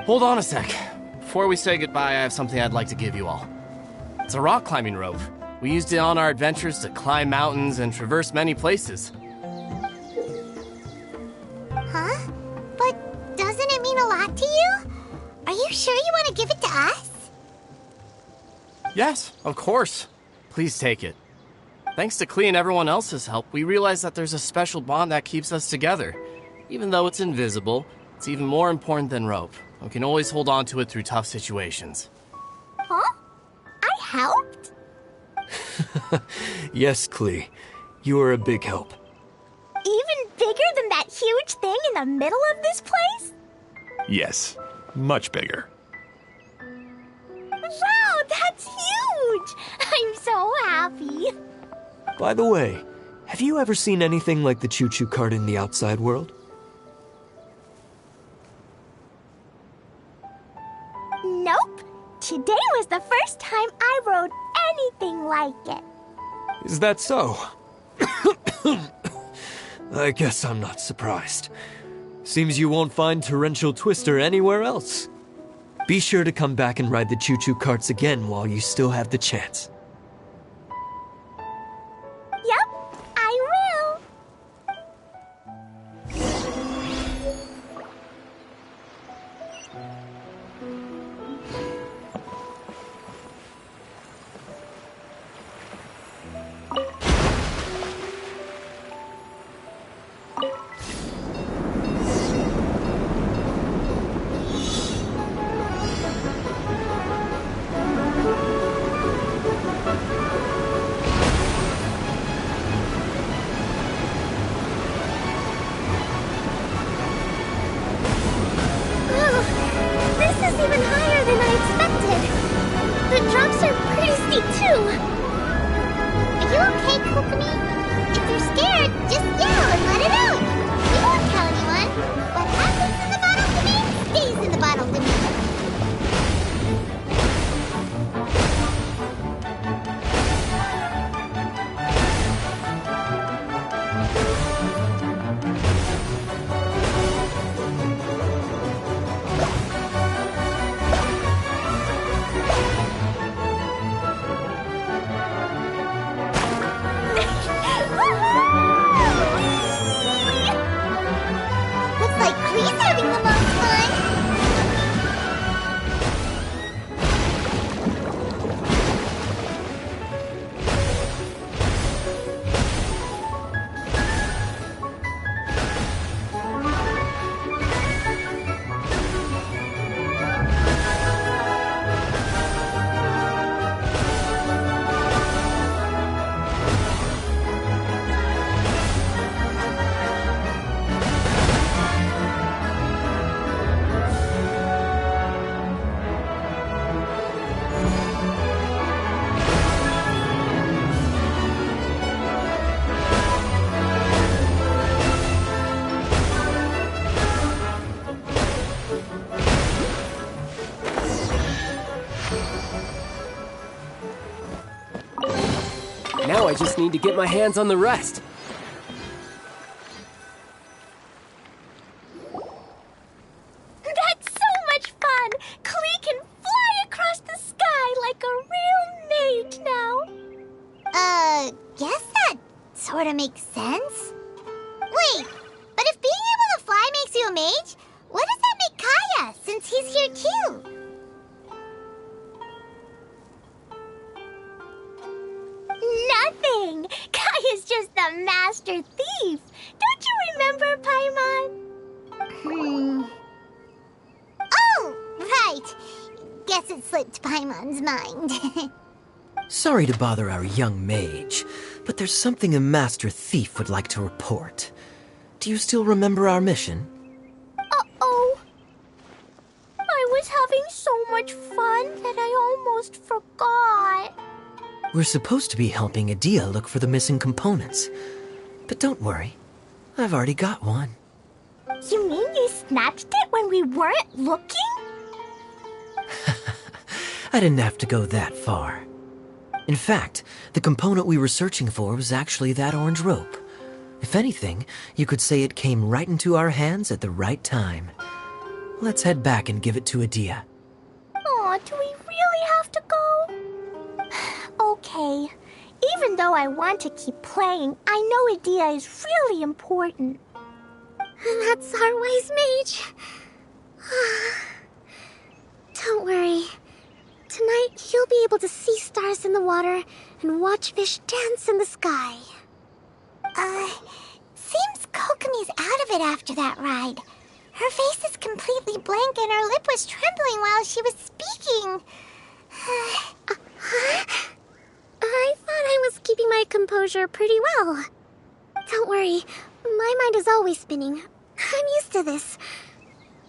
J: Hold on a sec. Before we say goodbye, I have something I'd like to give you all. It's a rock climbing rope. We used it on our adventures to climb mountains and traverse many places.
B: Huh? But doesn't it mean a lot to you? Are you sure you want to give it to us?
J: Yes, of course. Please take it. Thanks to Klee and everyone else's help, we realized that there's a special bond that keeps us together. Even though it's invisible, it's even more important than rope. We can always hold on to it through tough situations.
C: Huh? I helped?
K: Yes, Klee. You are a big help.
C: Even bigger than that huge thing in the middle of this place?
I: Yes, much bigger.
C: Wow, that's huge! I'm so happy.
K: By the way, have you ever seen anything like the choo-choo cart in the outside world?
C: Nope. Today was the first time I rode anything like it.
K: Is that so? I guess I'm not surprised. Seems you won't find Torrential Twister anywhere else. Be sure to come back and ride the choo-choo carts again while you still have the chance.
C: Yep, I will.
F: This is even higher than I expected. The drops are pretty steep, too.
B: Are you okay, Kokomi? If you're scared, just yell and let it out. We won't tell anyone. What happens in the bottle to me, stays in the bottle to me. Looks like Klee's having the most fun.
H: Now I just need to get my hands on the rest.
C: That's so much fun! Klee can fly across the sky like a real mage now.
B: Guess that sort of makes sense. Wait, but if being able to fly makes you a mage, what does that make Kaya, since he's here too?
C: Nothing! Kaya's just the master thief. Don't you remember, Paimon?
B: Oh, right. Guess it slipped Paimon's mind.
D: Sorry to bother our young mage, but there's something a master thief would like to report. Do you still remember our mission?
C: Uh-oh. I was having so much fun that I almost forgot.
D: We're supposed to be helping Adia look for the missing components. But don't worry, I've already got one.
C: You mean you snatched it when we weren't looking?
D: I didn't have to go that far. In fact, the component we were searching for was actually that orange rope. If If anything, you could say it came right into our hands at the right time. Let's head back and give it to Adia.
C: Aw, do we really have to go? Okay. Even though I want to keep playing, I know Adia is really important.
F: That's our wise mage. Don't worry. Tonight, you'll be able to see stars in the water and watch fish dance in the sky.
B: Seems Kokomi's out of it after that ride. Her face is completely blank and her lip was trembling while she was speaking.
F: I thought I was keeping my composure pretty well. Don't worry, my mind is always spinning. I'm used to this.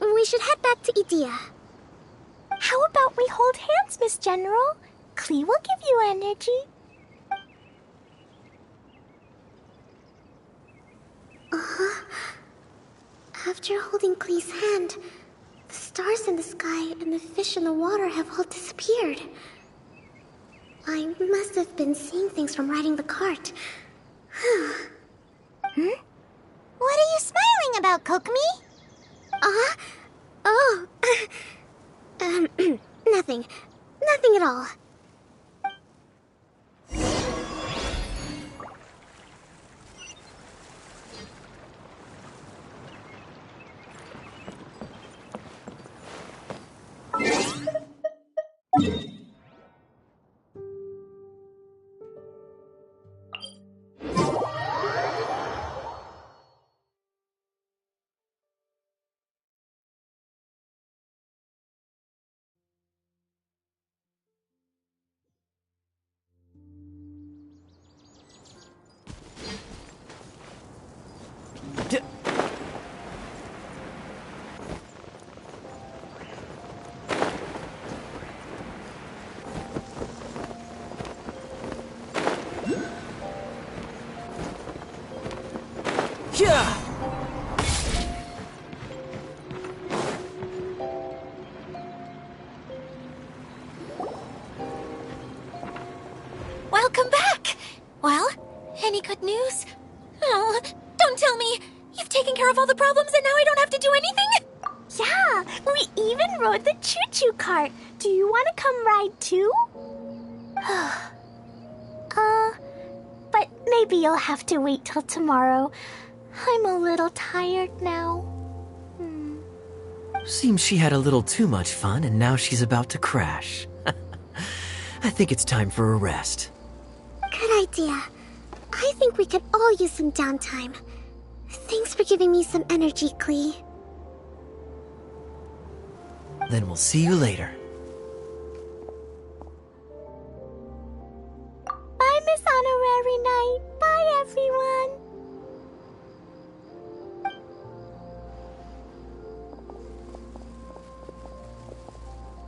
F: We should head back to Idia.
C: How about we hold hands, Miss General? Klee will give you energy.
F: After holding Klee's hand, the stars in the sky and the fish in the water have all disappeared. I must have been seeing things from riding the cart.
B: What are you smiling about, Kokomi?
F: Nothing. Nothing at all.
G: Welcome back! Well, any good news? Oh, don't tell me! You've taken care of all the problems and now I don't have to do anything?
C: Yeah, we even rode the choo-choo cart. Do you want to come ride too? But maybe you'll have to wait till tomorrow. I'm a little tired now.
D: Seems she had a little too much fun and now she's about to crash. I think it's time for a rest.
F: Good idea. I think we could all use some downtime. Thanks for giving me some energy, Klee.
D: Then we'll see you later.
C: Bye, Miss Honorary Knight. Bye, everyone.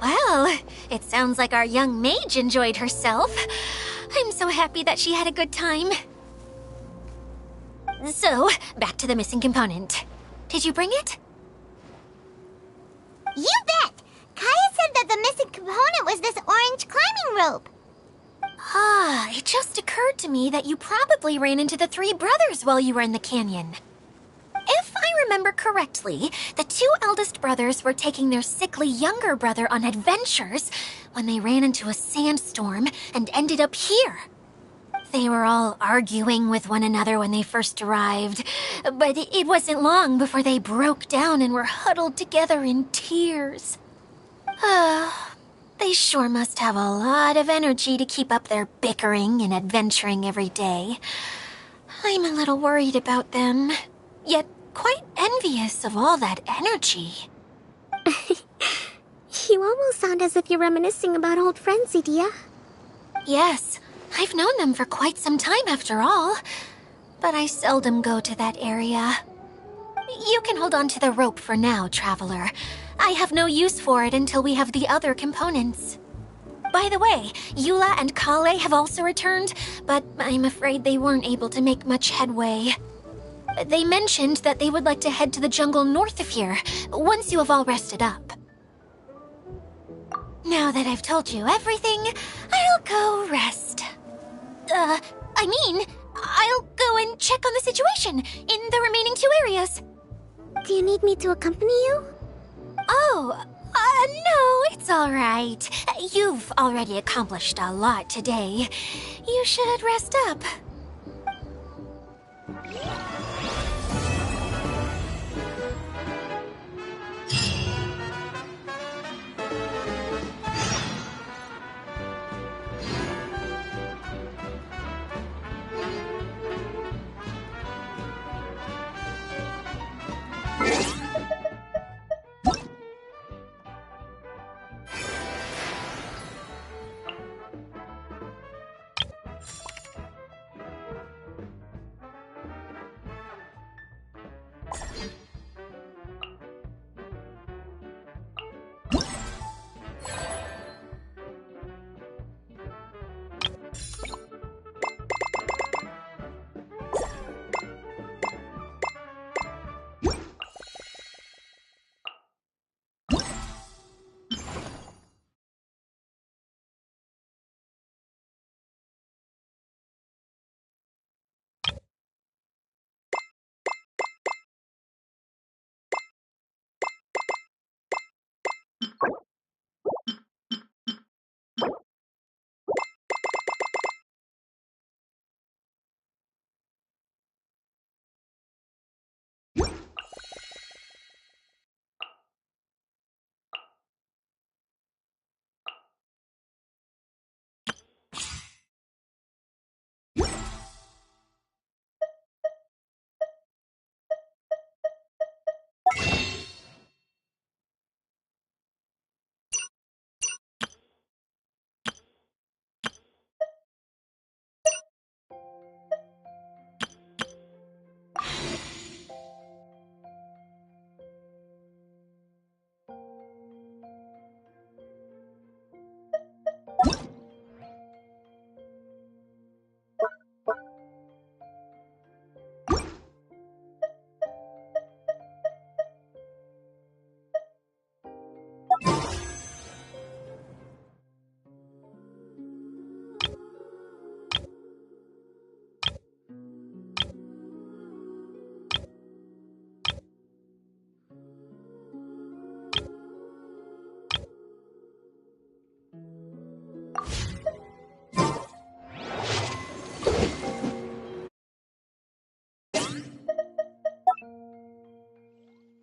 G: Well, it sounds like our young mage enjoyed herself. I'm so happy that she had a good time. So, back to the missing component. Did you bring it?
B: You bet! Kaya said that the missing component was this orange climbing rope.
G: It just occurred to me that you probably ran into the three brothers while you were in the canyon. If I remember correctly, the two eldest brothers were taking their sickly younger brother on adventures when they ran into a sandstorm and ended up here. They were all arguing with one another when they first arrived, but it wasn't long before they broke down and were huddled together in tears. They sure must have a lot of energy to keep up their bickering and adventuring every day. I'm a little worried about them, yet quite envious of all that energy.
F: You almost sound as if you're reminiscing about old friends, Idia.
G: Yes, I've known them for quite some time after all, but I seldom go to that area. You can hold on to the rope for now, Traveler. I have no use for it until we have the other components. By the way, Eula and Kale have also returned, but I'm afraid they weren't able to make much headway. They mentioned that they would like to head to the jungle north of here, once you have all rested up. Now that I've told you everything, I'll go rest. I'll go and check on the situation in the remaining 2 areas.
F: Do you need me to accompany you?
G: Oh, no, it's all right. You've already accomplished a lot today. You should rest up.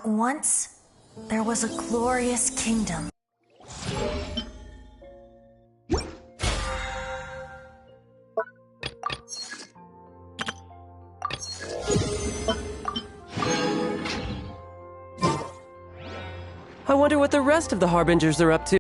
L: Once, there was a glorious kingdom.
H: I wonder what the rest of the Harbingers are up to.